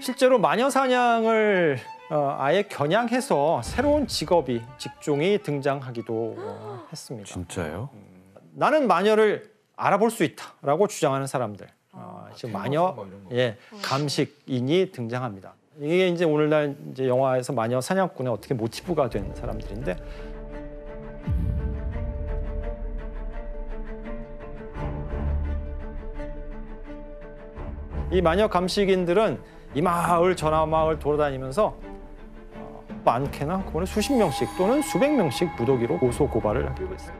실제로 마녀 사냥을 아예 겨냥해서 새로운 직종이 등장하기도 했습니다. 진짜요? 나는 마녀를 알아볼 수 있다라고 주장하는 사람들, 지금 마녀 감식인이 등장합니다. 이게 이제 오늘날 이제 영화에서 마녀 사냥꾼의 어떻게 모티브가 된 사람들인데. 이 마녀 감식인들은 이 마을 저나 마을 돌아다니면서 많게나 그거는 수십 명씩 또는 수백 명씩 무더기로 고소 고발을 하기로 했어요.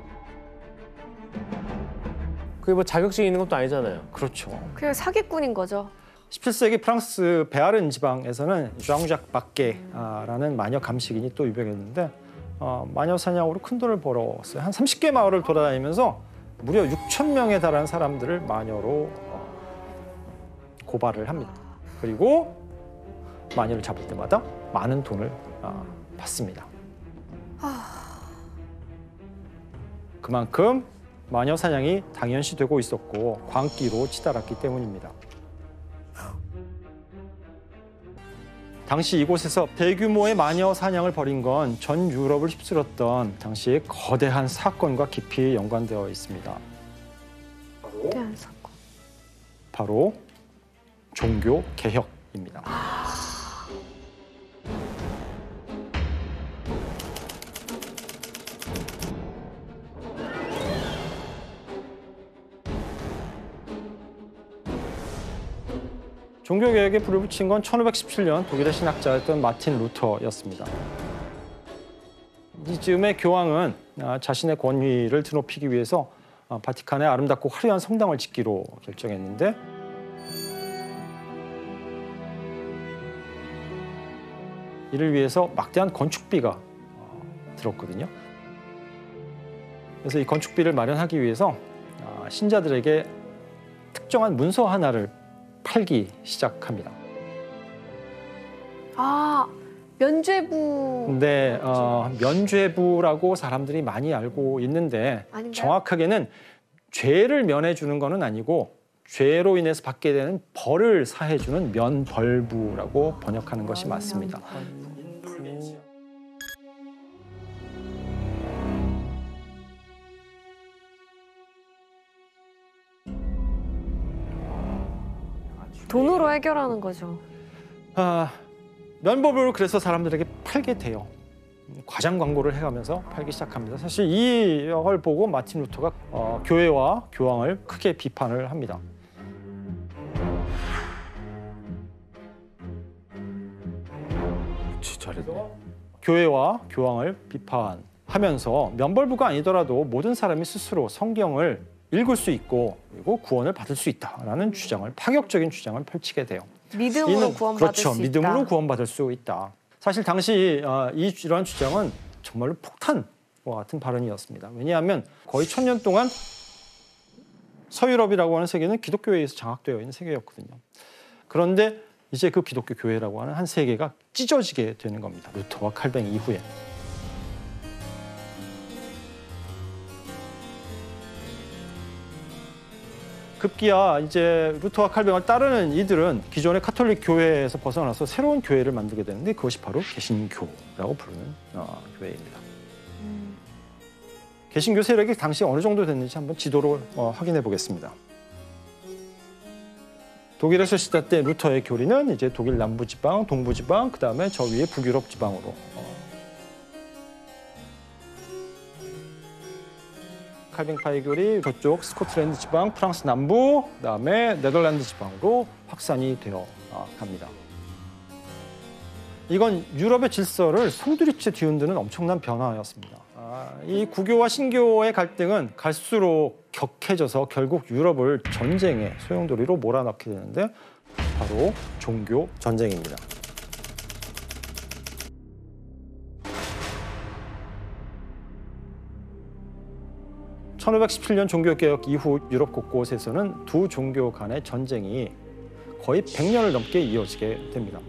그게 뭐 자격증이 있는 것도 아니잖아요. 그렇죠. 그게 사기꾼인 거죠. 17세기 프랑스 베아른 지방에서는 ዣ앙ዣ크 바케라는 마녀 감식인이 또 유명했는데 마녀 사냥으로 큰 돈을 벌었어요. 한 30개 마을을 돌아다니면서 무려 6천 명에 달하는 사람들을 마녀로 고발을 합니다. 그리고 마녀를 잡을 때마다 많은 돈을 받습니다. 그만큼 마녀 사냥이 당연시되고 있었고 광기로 치달았기 때문입니다. 당시 이곳에서 대규모의 마녀 사냥을 벌인 건 전 유럽을 휩쓸었던 당시의 거대한 사건과 깊이 연관되어 있습니다. 거대한 사건. 바로 종교 개혁입니다. 종교개혁에 불을 붙인 건 1517년 독일의 신학자였던 마틴 루터였습니다. 이즈음의 교황은 자신의 권위를 드높이기 위해서 바티칸에 아름답고 화려한 성당을 짓기로 결정했는데 이를 위해서 막대한 건축비가 들었거든요. 그래서 이 건축비를 마련하기 위해서 신자들에게 특정한 문서 하나를 팔기 시작합니다. 면죄부. 네, 면죄부라고 사람들이 많이 알고 있는데 아닌가요? 정확하게는 죄를 면해주는 거는 아니고 죄로 인해서 받게 되는 벌을 사해주는 면벌부라고 번역하는 것이 맞습니다. 돈으로 해결하는 거죠. 면벌부를 그래서 사람들에게 팔게 돼요. 과장 광고를 해가면서 팔기 시작합니다. 사실 이걸 보고 마틴 루터가 교회와 교황을 크게 비판을 합니다. 잘했네. 교회와 교황을 비판하면서 면벌부가 아니더라도 모든 사람이 스스로 성경을 읽을 수 있고 그리고 구원을 받을 수 있다라는 주장을 파격적인 주장을 펼치게 돼요. 믿음으로 구원받을 그렇죠. 수 있다. 믿음으로 구원받을 수 있다. 사실 당시 이러한 주장은 정말로 폭탄과 같은 발언이었습니다. 왜냐하면 거의 1000년 동안 서유럽이라고 하는 세계는 기독교에 의해서 장악되어 있는 세계였거든요. 그런데 이제 그 기독교 교회라고 하는 한 세계가 찢어지게 되는 겁니다. 루터와 칼뱅 이후에. 급기야 이제 루터와 칼뱅을 따르는 이들은 기존의 카톨릭 교회에서 벗어나서 새로운 교회를 만들게 되는데 그것이 바로 개신교라고 부르는 교회입니다. 개신교 세력이 당시 어느 정도 됐는지 한번 지도로 확인해 보겠습니다. 독일에서 시작된 루터의 교리는 이제 독일 남부지방, 동부지방, 그 다음에 저 위에 북유럽 지방으로 칼뱅파의 교리 저쪽 스코틀랜드 지방, 프랑스 남부, 그다음에 네덜란드 지방으로 확산이 되어 갑니다. 이건 유럽의 질서를 송두리째 뒤흔드는 엄청난 변화였습니다. 이 구교와 신교의 갈등은 갈수록 격해져서 결국 유럽을 전쟁의 소용돌이로 몰아넣게 되는데 바로 종교 전쟁입니다. (1517년) 종교개혁 이후 유럽 곳곳에서는 두 종교 간의 전쟁이 거의 100년을 넘게 이어지게 됩니다.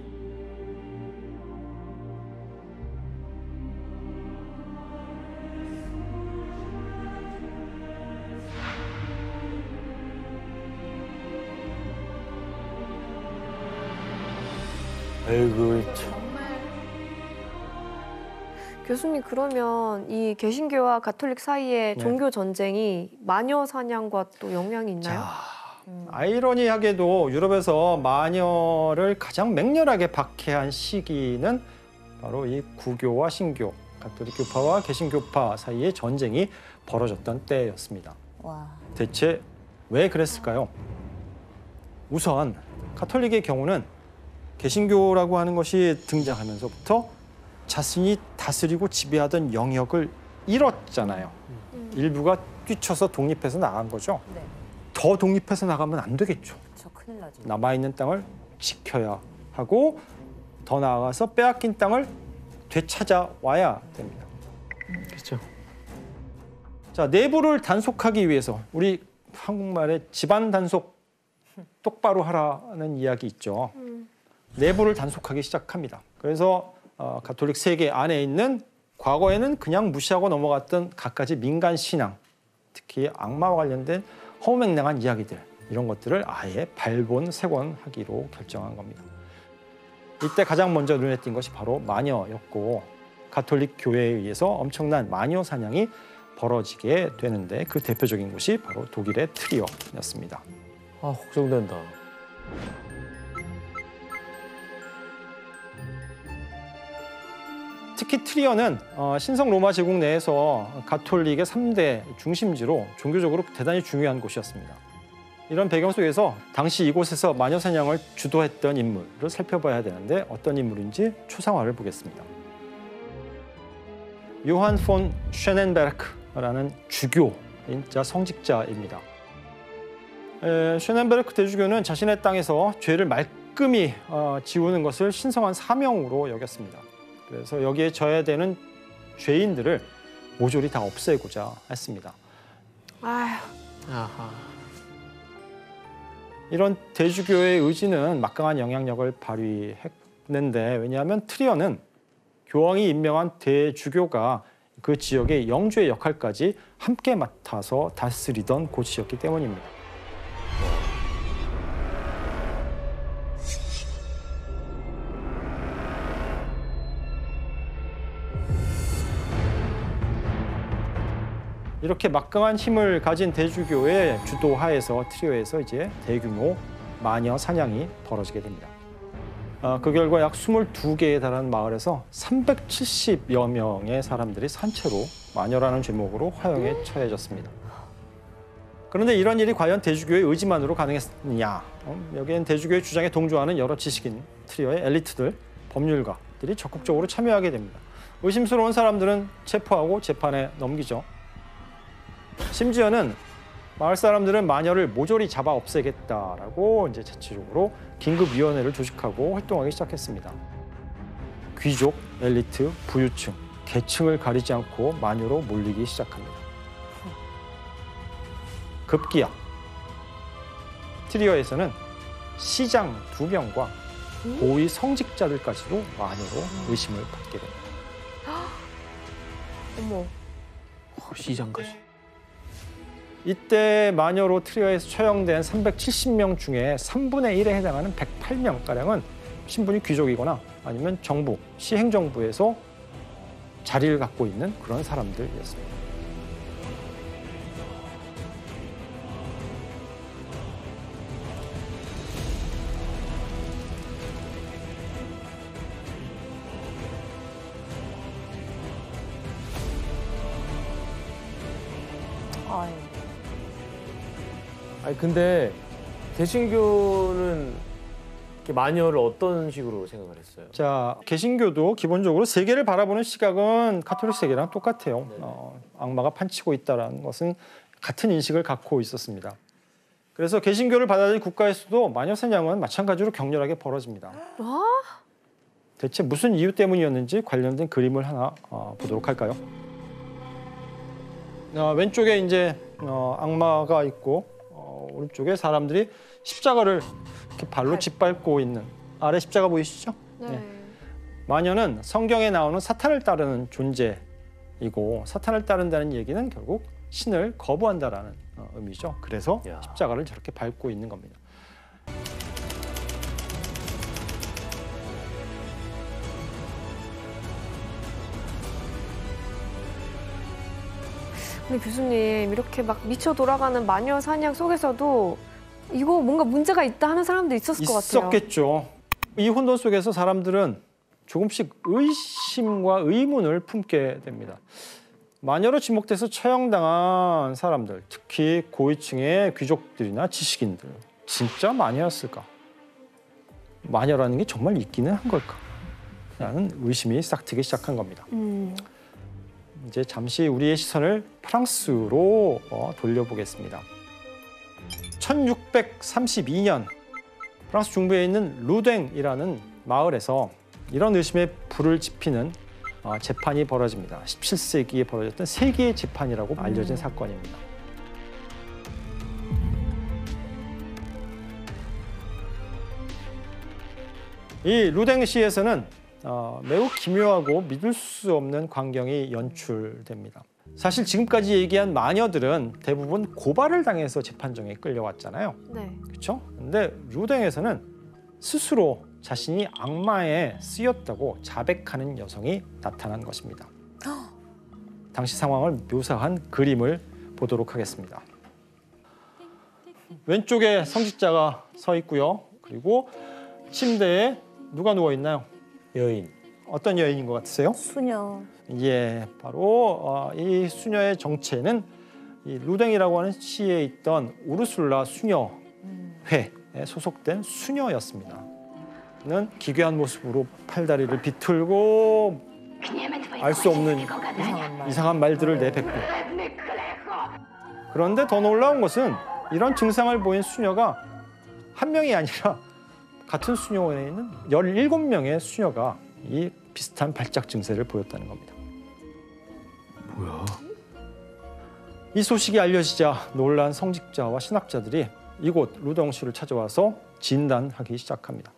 아이고 참. 교수님 그러면 이 개신교와 가톨릭 사이의 네. 종교 전쟁이 마녀 사냥과 또 영향이 있나요? 자, 아이러니하게도 유럽에서 마녀를 가장 맹렬하게 박해한 시기는 바로 이 구교와 신교, 가톨릭 교파와 개신교파 사이의 전쟁이 벌어졌던 때였습니다. 와. 대체 왜 그랬을까요? 우선 가톨릭의 경우는 개신교라고 하는 것이 등장하면서부터 자신이 다스리고 지배하던 영역을 잃었잖아요. 일부가 뛰쳐서 독립해서 나간 거죠. 네. 더 독립해서 나가면 안 되겠죠. 저 큰일 나죠. 남아있는 땅을 지켜야 하고 더 나아가서 빼앗긴 땅을 되찾아와야 됩니다. 그렇죠. 자, 내부를 단속하기 위해서 우리 한국말에 집안 단속 똑바로 하라는 이야기 있죠. 내부를 단속하기 시작합니다. 그래서 가톨릭 세계 안에 있는 과거에는 그냥 무시하고 넘어갔던 갖가지 민간 신앙, 특히 악마와 관련된 허무맹랑한 이야기들 이런 것들을 아예 발본색원하기로 결정한 겁니다. 이때 가장 먼저 눈에 띈 것이 바로 마녀였고 가톨릭 교회에 의해서 엄청난 마녀 사냥이 벌어지게 되는데 그 대표적인 곳이 바로 독일의 트리어였습니다. 아 걱정된다. 특히 트리어는 신성 로마 제국 내에서 가톨릭의 3대 중심지로 종교적으로 대단히 중요한 곳이었습니다. 이런 배경 속에서 당시 이곳에서 마녀 사냥을 주도했던 인물을 살펴봐야 되는데 어떤 인물인지 초상화를 보겠습니다. 요한 폰 쉐넨베르크라는 주교인자 성직자입니다. 쉐넨베르크 대주교는 자신의 땅에서 죄를 말끔히 지우는 것을 신성한 사명으로 여겼습니다. 그래서 여기에 져야 되는 죄인들을 모조리 다 없애고자 했습니다. 아휴, 아하. 이런 대주교의 의지는 막강한 영향력을 발휘했는데 왜냐하면 트리어는 교황이 임명한 대주교가 그 지역의 영주의 역할까지 함께 맡아서 다스리던 곳이었기 때문입니다. 이렇게 막강한 힘을 가진 대주교의 주도하에서 트리오에서 이제 대규모 마녀 사냥이 벌어지게 됩니다. 그 결과 약 22개에 달하는 마을에서 370여 명의 사람들이 산채로 마녀라는 죄목으로 화형에 처해졌습니다. 그런데 이런 일이 과연 대주교의 의지만으로 가능했느냐? 여기엔 대주교의 주장에 동조하는 여러 지식인, 트리오의 엘리트들, 법률가들이 적극적으로 참여하게 됩니다. 의심스러운 사람들은 체포하고 재판에 넘기죠. 심지어는 마을 사람들은 마녀를 모조리 잡아 없애겠다라고 이제 자체적으로 긴급위원회를 조직하고 활동하기 시작했습니다. 귀족, 엘리트, 부유층, 계층을 가리지 않고 마녀로 몰리기 시작합니다. 급기야 트리어에서는 시장 2명과 고위 성직자들까지도 마녀로 의심을 받게 됩니다. 어머. 시장까지. 이때 마녀로 트리어에서 처형된 370명 중에 3분의 1에 해당하는 108명가량은 신분이 귀족이거나 아니면 정부, 시행정부에서 자리를 갖고 있는 그런 사람들이었습니다. 아니 근데 개신교는 이렇게 마녀를 어떤 식으로 생각을 했어요? 자, 개신교도 기본적으로 세계를 바라보는 시각은 가톨릭 세계랑 똑같아요. 악마가 판치고 있다는 것은 같은 인식을 갖고 있었습니다. 그래서 개신교를 받아들인 국가에서도 마녀 사냥은 마찬가지로 격렬하게 벌어집니다. 대체 무슨 이유 때문이었는지 관련된 그림을 하나 보도록 할까요? 왼쪽에 이제 악마가 있고 오른쪽에 사람들이 십자가를 이렇게 발로 짓밟고 있는 아래 십자가 보이시죠? 네. 마녀는 성경에 나오는 사탄을 따르는 존재이고 사탄을 따른다는 얘기는 결국 신을 거부한다라는 의미죠. 그래서 야. 십자가를 저렇게 밟고 있는 겁니다. 근데 교수님 이렇게 막 미쳐 돌아가는 마녀 사냥 속에서도 이거 뭔가 문제가 있다 하는 사람도 있었을 것 같아요. 있었겠죠. 이 혼돈 속에서 사람들은 조금씩 의심과 의문을 품게 됩니다. 마녀로 지목돼서 처형당한 사람들, 특히 고위층의 귀족들이나 지식인들, 진짜 마녀였을까? 마녀라는 게 정말 있기는 한 걸까? 라는 의심이 싹트기 시작한 겁니다. 이제 잠시 우리의 시선을 프랑스로 돌려보겠습니다. 1632년 프랑스 중부에 있는 루댕이라는 마을에서 이런 의심에 불을 지피는 재판이 벌어집니다. 17세기에 벌어졌던 세기의 재판이라고 알려진 사건입니다. 이 루댕시에서는 매우 기묘하고 믿을 수 없는 광경이 연출됩니다. 사실 지금까지 얘기한 마녀들은 대부분 고발을 당해서 재판정에 끌려왔잖아요. 네. 그렇죠? 근데 루댕에서는 스스로 자신이 악마에 쓰였다고 자백하는 여성이 나타난 것입니다. 당시 상황을 묘사한 그림을 보도록 하겠습니다. 왼쪽에 성직자가 서 있고요. 그리고 침대에 누가 누워 있나요? 여인. 어떤 여인인 것 같으세요? 수녀. 예, 바로 이 수녀의 정체는 이 루댕이라고 하는 시에 있던 우르술라 수녀회에 소속된 수녀였습니다. 는 기괴한 모습으로 팔다리를 비틀고 알 수 없는 이상한 말들을 내뱉고, 그런데 더 놀라운 것은 이런 증상을 보인 수녀가 한 명이 아니라 같은 수녀원에 있는 17명의 수녀가 이 비슷한 발작 증세를 보였다는 겁니다. 뭐야? 이 소식이 알려지자 놀란 성직자와 신학자들이 이곳 루덩시를 찾아와서 진단하기 시작합니다.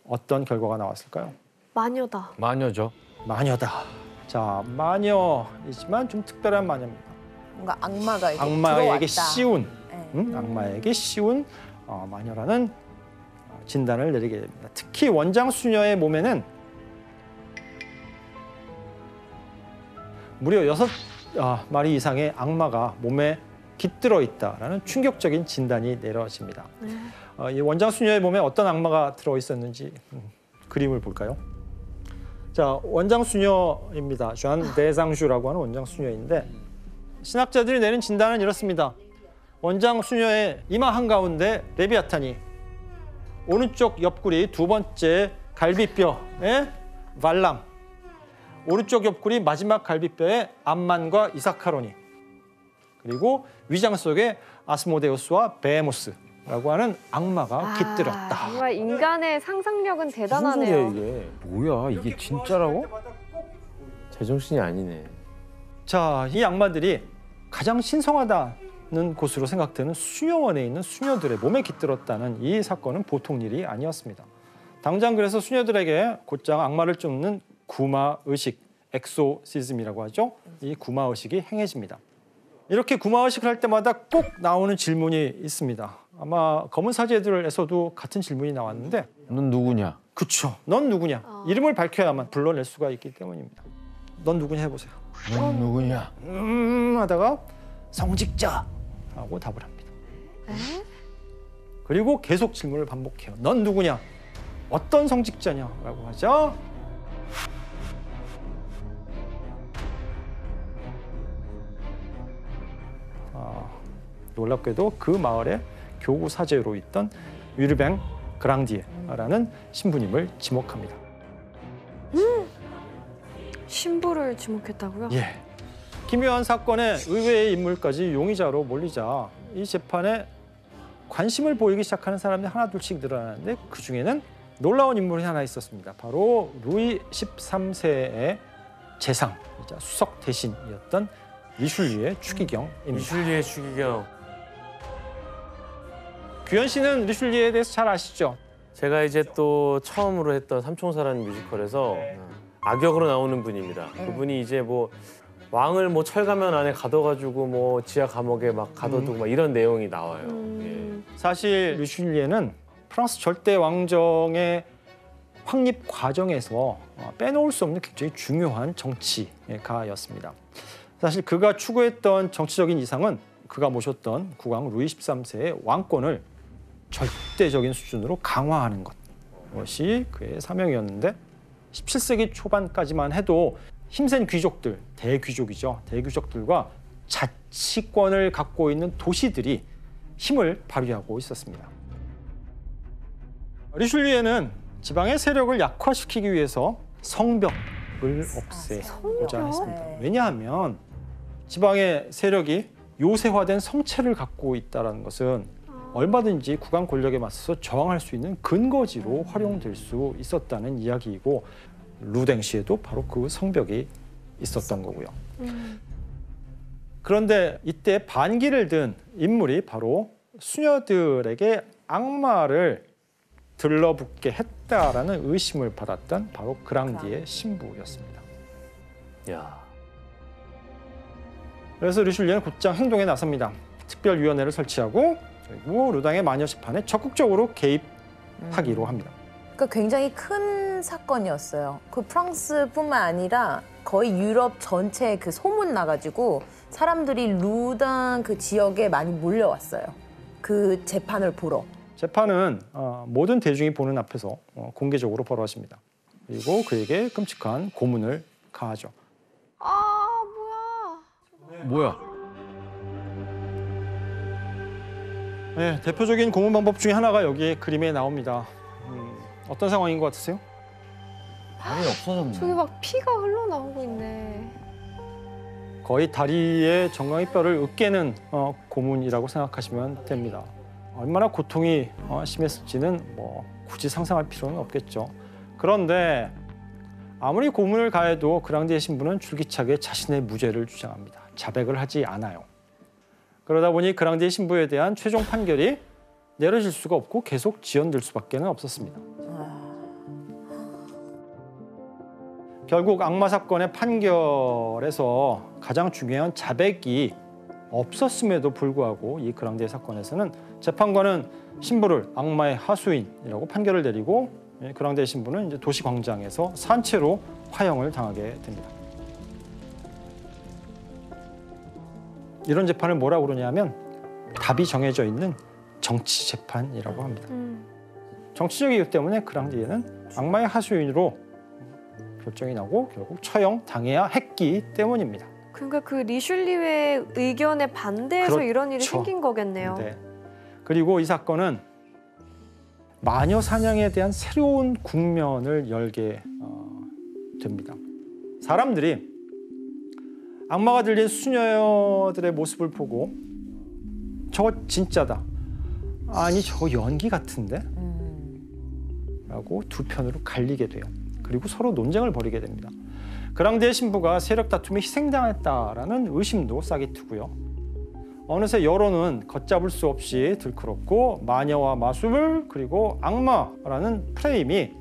어떤 결과가 나왔을까요? 마녀다. 마녀죠. 마녀다. 자, 마녀이지만 좀 특별한 마녀입니다. 뭔가 악마가 이렇게 악마에게 들어왔다. 씌운, 네. 악마에게 씌운 마녀라는 진단을 내리게 됩니다. 특히 원장 수녀의 몸에는 무려 6마리 이상의 악마가 몸에 깃들어 있다라는 충격적인 진단이 내려집니다. 이 원장 수녀의 몸에 어떤 악마가 들어 있었는지 그림을 볼까요? 자, 원장 수녀입니다. 쟈 데상슈라고 하는 원장 수녀인데 신학자들이 내린 진단은 이렇습니다. 원장 수녀의 이마 한가운데 레비아탄이, 오른쪽 옆구리 두 번째 갈비뼈에 발람, 오른쪽 옆구리 마지막 갈비뼈에 암만과 이사카로니, 그리고 위장 속에 아스모데우스와 베헤모스라고 하는 악마가 깃들었다. 정말 인간의 상상력은 무슨 대단하네요. 소리야 이게? 뭐야, 이게 진짜라고? 제정신이 아니네. 자, 이 악마들이 가장 신성하다는 곳으로 생각되는 수녀원에 있는 수녀들의 몸에 깃들었다는 이 사건은 보통 일이 아니었습니다. 당장 그래서 수녀들에게 곧장 악마를 쫓는 구마 의식, 엑소시즘이라고 하죠. 이 구마 의식이 행해집니다. 이렇게 구마 의식을 할 때마다 꼭 나오는 질문이 있습니다. 아마 검은 사제들에서도 같은 질문이 나왔는데, 넌 누구냐? 그쵸, 넌 누구냐? 이름을 밝혀야만 불러낼 수가 있기 때문입니다. 넌 누구냐 해보세요. 넌 누구냐? 하다가 성직자라고 답을 합니다. 그리고 계속 질문을 반복해요. 넌 누구냐? 어떤 성직자냐라고 하죠. 놀랍게도 그 마을의 교구 사제로 있던 위르뱅 그랑디에라는 신부님을 지목합니다. 신부를 지목했다고요? 예. 기묘한 사건에 의외의 인물까지 용의자로 몰리자 이 재판에 관심을 보이기 시작하는 사람들이 하나둘씩 늘어나는데, 그 중에는 놀라운 인물이 하나 있었습니다. 바로 루이 13세의 재상이자 수석 대신이었던 리슐리의 추기경입니다. 리슐리의 추기경. 규현 씨는 리슐리에 대해서 잘 아시죠? 제가 이제 또 처음으로 했던 삼총사라는 뮤지컬에서 악역으로 나오는 분입니다. 그분이 이제 뭐 왕을 뭐 철가면 안에 가둬가지고 뭐 지하 감옥에 막 가둬두고 막 이런 내용이 나와요. 예. 사실 리슐리에는 프랑스 절대 왕정의 확립 과정에서 빼놓을 수 없는 굉장히 중요한 정치가였습니다. 사실 그가 추구했던 정치적인 이상은 그가 모셨던 국왕 루이 13세의 왕권을 절대적인 수준으로 강화하는 것이 그의 사명이었는데 17세기 초반까지만 해도 힘센 귀족들, 대귀족이죠. 대귀족들과 자치권을 갖고 있는 도시들이 힘을 발휘하고 있었습니다. 리슐리에는 지방의 세력을 약화시키기 위해서 성벽을 없애고자 했습니다. 왜냐하면 지방의 세력이 요새화된 성체를 갖고 있다는 것은 얼마든지 국왕 권력에 맞서서 저항할 수 있는 근거지로 활용될 수 있었다는 이야기이고 루댕시에도 바로 그 성벽이 있었던 거고요. 그런데 이때 반기를 든 인물이 바로 수녀들에게 악마를 들러붙게 했다라는 의심을 받았던 바로 그랑디의 신부였습니다. 야. 그래서 리슐리에는 곧장 행동에 나섭니다. 특별위원회를 설치하고 그리고 루당의 마녀 재판에 적극적으로 개입하기로 합니다. 그러니까 굉장히 큰 사건이었어요. 그 프랑스뿐만 아니라 거의 유럽 전체에 그 소문 나가지고 사람들이 루당 그 지역에 많이 몰려왔어요. 그 재판을 보러. 재판은 모든 대중이 보는 앞에서 공개적으로 벌어집니다. 그리고 그에게 끔찍한 고문을 가하죠. 아, 뭐야? 네, 대표적인 고문 방법 중에 하나가 여기 그림에 나옵니다. 어떤 상황인 것 같으세요? 발이 없어졌네. 저기 막 피가 흘러나오고 있네. 거의 다리에 정강이 뼈를 으깨는 고문이라고 생각하시면 됩니다. 얼마나 고통이 심했을지는 뭐 굳이 상상할 필요는 없겠죠. 그런데 아무리 고문을 가해도 그랑디의 신부는 줄기차게 자신의 무죄를 주장합니다. 자백을 하지 않아요. 그러다 보니 그랑디의 신부에 대한 최종 판결이 내려질 수가 없고 계속 지연될 수밖에 없었습니다. 결국 악마 사건의 판결에서 가장 중요한 자백이 없었음에도 불구하고 이 그랑디의 사건에서는 재판관은 신부를 악마의 하수인이라고 판결을 내리고 그랑디의 신부는 이제 도시 광장에서 산채로 화형을 당하게 됩니다. 이런 재판을 뭐라고 그러냐면 답이 정해져 있는 정치 재판이라고 합니다. 정치적이기 때문에 그랑디에는 악마의 하수인으로 결정이 나고 결국 처형 당해야 했기 때문입니다. 그러니까 그 리슐리의 의견에 반대해서 그렇죠. 이런 일이 생긴 거겠네요. 네. 그리고 이 사건은 마녀 사냥에 대한 새로운 국면을 열게 됩니다. 사람들이 악마가 들린 수녀들의 모습을 보고 저거 진짜다. 아니 저거 연기 같은데? 라고 두 편으로 갈리게 돼요. 그리고 서로 논쟁을 벌이게 됩니다. 그랑디의 신부가 세력 다툼에 희생당했다라는 의심도 싹이 트고요. 어느새 여론은 걷잡을 수 없이 들끓었고 마녀와 마술 그리고 악마라는 프레임이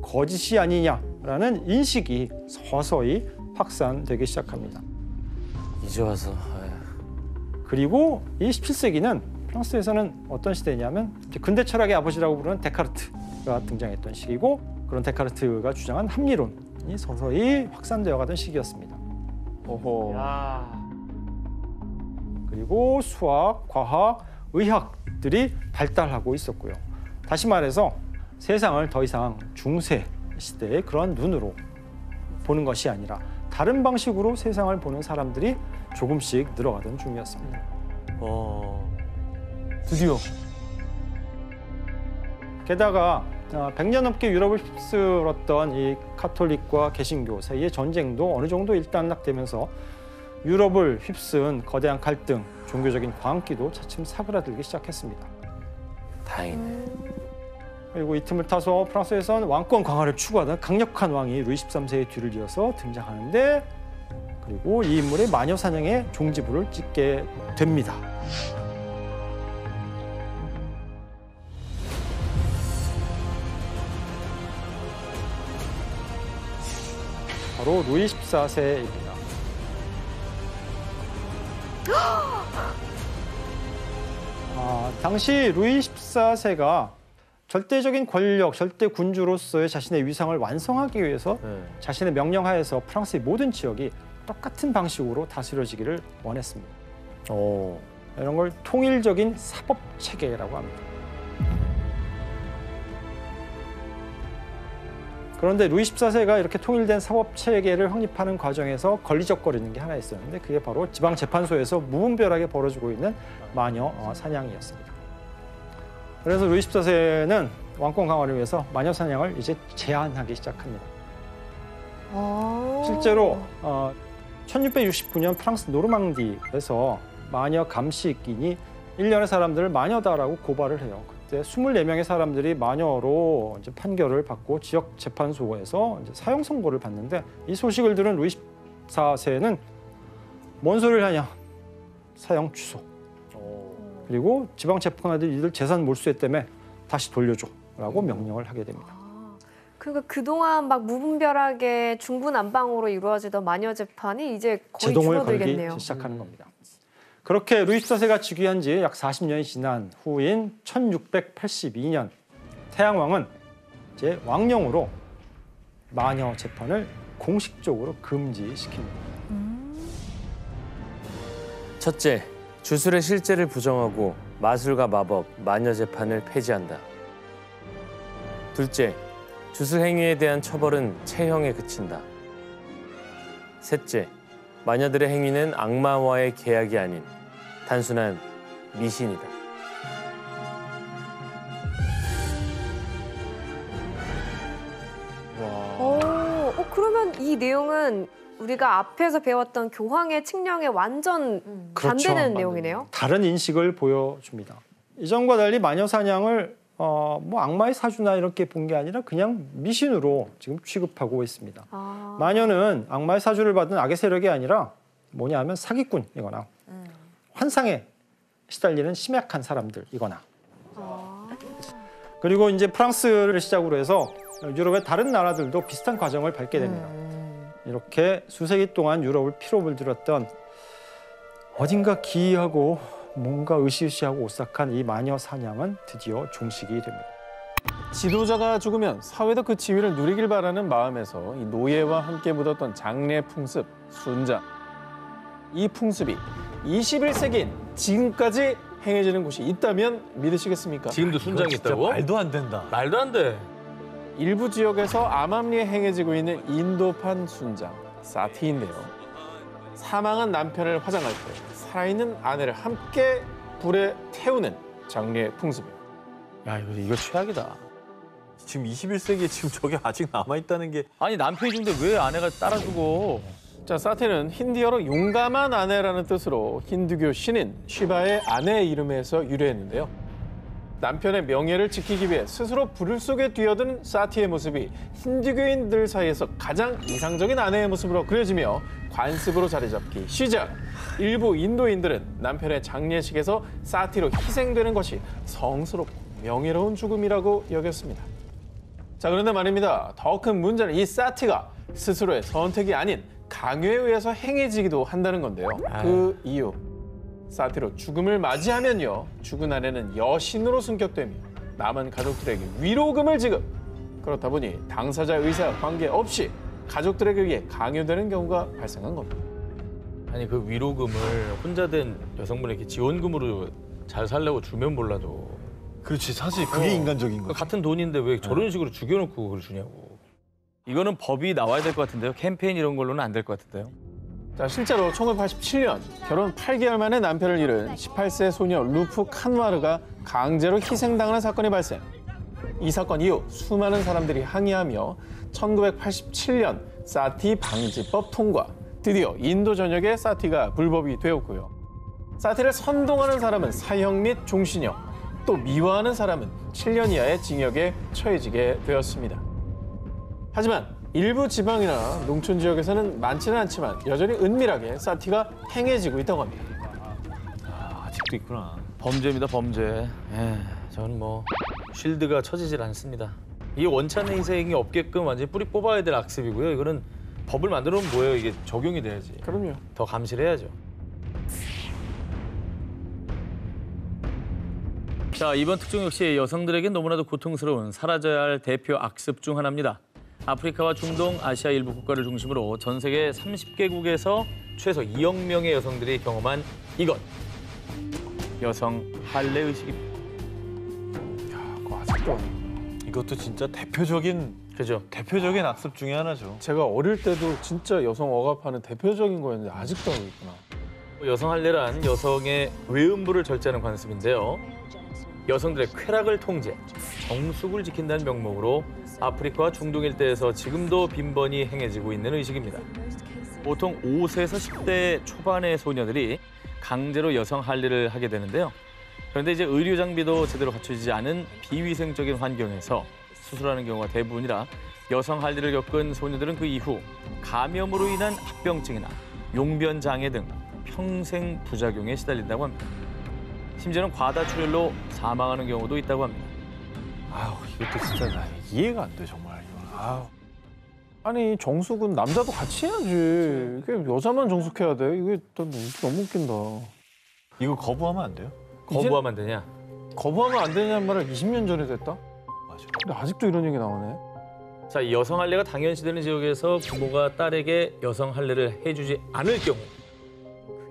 거짓이 아니냐라는 인식이 서서히 확산되기 시작합니다. 이제 와서. 그리고 이 17세기는 프랑스에서는 어떤 시대냐면 근대 철학의 아버지라고 부르는 데카르트가 등장했던 시기고 그런 데카르트가 주장한 합리론이 서서히 확산되어 가던 시기였습니다. 오호. 그리고 수학, 과학, 의학들이 발달하고 있었고요. 다시 말해서 세상을 더 이상 중세 시대의 그런 눈으로 보는 것이 아니라 다른 방식으로 세상을 보는 사람들이 조금씩 늘어가던 중이었습니다. 드디어. 게다가 100년 넘게 유럽을 휩쓸었던 이 카톨릭과 개신교 사이의 전쟁도 어느 정도 일단락되면서 유럽을 휩쓴 거대한 갈등, 종교적인 광기도 차츰 사그라들기 시작했습니다. 다행이네. 그리고 이 틈을 타서 프랑스에선 왕권 강화를 추구하던 강력한 왕이 루이 13세의 뒤를 이어서 등장하는데 그리고 이 인물의 마녀 사냥에 종지부를 찍게 됩니다. 바로 루이 14세입니다. 당시 루이 14세가 절대적인 권력, 절대 군주로서의 자신의 위상을 완성하기 위해서 자신의 명령하에서 프랑스의 모든 지역이 똑같은 방식으로 다스려지기를 원했습니다. 이런 걸 통일적인 사법 체계라고 합니다. 그런데 루이 14세가 이렇게 통일된 사법 체계를 확립하는 과정에서 걸리적거리는 게 하나 있었는데 그게 바로 지방 재판소에서 무분별하게 벌어지고 있는 마녀 사냥이었습니다. 그래서 루이 14세는 왕권 강화를 위해서 마녀 사냥을 이제 제한하기 시작합니다. 실제로 1669년 프랑스 노르망디에서 마녀 감시인이 일련의 사람들을 마녀다라고 고발을 해요. 그때 24명의 사람들이 마녀로 이제 판결을 받고 지역 재판소에서 이제 사형 선고를 받는데 이 소식을 들은 루이 14세는 뭔 소리를 하냐? 사형 취소. 그리고 지방 재판관들이 이들 재산 몰수했다며 다시 돌려줘라고 명령을 하게 됩니다. 그러니까 그동안 막 무분별하게 중구난방으로 이루어지던 마녀 재판이 이제 거의 제동을 줄어들겠네요. 걸기 시작하는 겁니다. 그렇게 루이 14세가 즉위한 지 약 40년이 지난 후인 1682년 태양왕은 이제 왕령으로 마녀 재판을 공식적으로 금지시킵니다. 첫째, 주술의 실제를 부정하고 마술과 마법, 마녀 재판을 폐지한다. 둘째, 주술 행위에 대한 처벌은 체형에 그친다. 셋째, 마녀들의 행위는 악마와의 계약이 아닌 단순한 미신이다. 그러면 이 내용은 우리가 앞에서 배웠던 교황의 칙령에 완전 반대되는 내용이네요. 다른 인식을 보여줍니다. 이전과 달리 마녀 사냥을 뭐 악마의 사주나 이렇게 본 게 아니라 그냥 미신으로 지금 취급하고 있습니다. 마녀는 악마의 사주를 받은 악의 세력이 아니라 뭐냐 하면 사기꾼이거나 환상에 시달리는 심약한 사람들이거나 그리고 이제 프랑스를 시작으로 해서 유럽의 다른 나라들도 비슷한 과정을 밟게 됩니다. 이렇게 수세기 동안 유럽을 피로 물들였던 어딘가 기이하고 뭔가 으시으시하고 오싹한 이 마녀 사냥은 드디어 종식이 됩니다. 지도자가 죽으면 사회도 그 지위를 누리길 바라는 마음에서 이 노예와 함께 묻었던 장례 풍습, 순장. 이 풍습이 21세기인 지금까지 행해지는 곳이 있다면 믿으시겠습니까? 지금도 순장이 있다고? 말도 안 된다. 말도 안 돼. 일부 지역에서 암암리에 행해지고 있는 인도판 순장, 사티인데요. 사망한 남편을 화장할 때 살아있는 아내를 함께 불에 태우는 장례 풍습이에요. 야, 이거 최악이다. 지금 21세기에 지금 저게 아직 남아있다는 게. 아니 남편이 죽는데 왜 아내가 따라 죽어? 자, 사티는 힌디어로 용감한 아내라는 뜻으로 힌두교 신인 시바의 아내 이름에서 유래했는데요. 남편의 명예를 지키기 위해 스스로 불을 속에 뛰어든 사티의 모습이 힌두교인들 사이에서 가장 이상적인 아내의 모습으로 그려지며 관습으로 자리 잡기 시작. 일부 인도인들은 남편의 장례식에서 사티로 희생되는 것이 성스럽고 명예로운 죽음이라고 여겼습니다. 자, 그런데 말입니다. 더 큰 문제는 이 사티가 스스로의 선택이 아닌 강요에 의해서 행해지기도 한다는 건데요. 그 이유. 사티로 죽음을 맞이하면요. 죽은 아내는 여신으로 승격되며 남은 가족들에게 위로금을 지급. 그렇다 보니 당사자 의사와 관계없이 가족들에게 의해 강요되는 경우가 발생한 겁니다. 아니 그 위로금을 혼자 된 여성분에게 지원금으로 잘 살려고 주면 몰라도. 그렇지, 사실 그게 인간적인 거지. 같은 돈인데 왜 저런 식으로 죽여놓고 그걸 주냐고. 이거는 법이 나와야 될 것 같은데요. 캠페인 이런 걸로는 안 될 것 같은데요. 자, 실제로 1987년 결혼 8개월 만에 남편을 잃은 18세 소녀 루프 칸와르가 강제로 희생당하는 사건이 발생. 이 사건 이후 수많은 사람들이 항의하며 1987년 사티 방지법 통과. 드디어 인도 전역에 사티가 불법이 되었고요. 사티를 선동하는 사람은 사형 및 종신형, 또 미화하는 사람은 7년 이하의 징역에 처해지게 되었습니다. 하지만 일부 지방이나 농촌 지역에서는 많지는 않지만 여전히 은밀하게 사티가 행해지고 있다고 합니다. 아직도 있구나. 범죄입니다, 범죄. 저는 뭐 쉴드가 쳐지질 않습니다. 이게 원천 희생이 없게끔 완전히 뿌리 뽑아야 될 악습이고요. 이거는 법을 만들어 놓으면 뭐예요? 이게 적용이 돼야지. 그럼요. 더 감시를 해야죠. 자, 이번 특종 역시 여성들에겐 너무나도 고통스러운 사라져야 할 대표 악습 중 하나입니다. 아프리카와 중동, 아시아 일부 국가를 중심으로 전 세계 30개국에서 최소 2억 명의 여성들이 경험한 이것. 여성 할례 의식입니다. 그거 아직도 이것도 진짜 대표적인 악습 중에 하나죠. 제가 어릴 때도 진짜 여성 억압하는 대표적인 거였는데 아직도 하고 있구나. 여성 할례란 여성의 외음부를 절제하는 관습인데요. 여성들의 쾌락을 통제, 정숙을 지킨다는 명목으로 아프리카와 중동 일대에서 지금도 빈번히 행해지고 있는 의식입니다. 보통 5세에서 10대 초반의 소녀들이 강제로 여성 할례를 하게 되는데요. 그런데 이제 의료 장비도 제대로 갖춰지지 않은 비위생적인 환경에서 수술하는 경우가 대부분이라 여성 할례를 겪은 소녀들은 그 이후 감염으로 인한 합병증이나 용변 장애 등 평생 부작용에 시달린다고 합니다. 심지어는 과다출혈로 사망하는 경우도 있다고 합니다. 아우, 이것도 진짜 나 이해가 안 돼, 정말. 아우. 아니 정숙은 남자도 같이 해야지. 이게 여자만 정숙해야 돼. 이게 너무 웃긴다. 이거 거부하면 안 돼요? 거부하면 안 되냐? 거부하면 안 되냐는 말을 20년 전에 됐다? 맞아. 근데 아직도 이런 얘기 나오네. 자, 이 여성 할례가 당연시되는 지역에서 부모가 딸에게 여성 할례를 해주지 않을 경우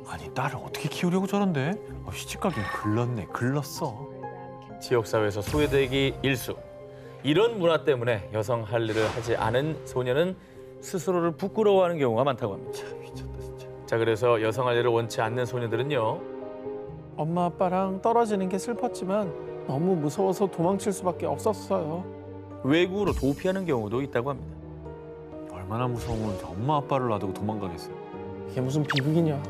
아니, 딸을 어떻게 키우려고 저런데? 시집가긴 글렀어. 지역사회에서 소외되기 일수. 이런 문화 때문에 여성 할례를 하지 않은 소녀는 스스로를 부끄러워하는 경우가 많다고 합니다. 미쳤다, 진짜. 자, 그래서 여성 할례를 원치 않는 소녀들은요. 엄마 아빠랑 떨어지는 게 슬펐지만 너무 무서워서 도망칠 수밖에 없었어요. 외국으로 도피하는 경우도 있다고 합니다. 얼마나 무서우면 엄마 아빠를 놔두고 도망가겠어요. 이게 무슨 비극이냐.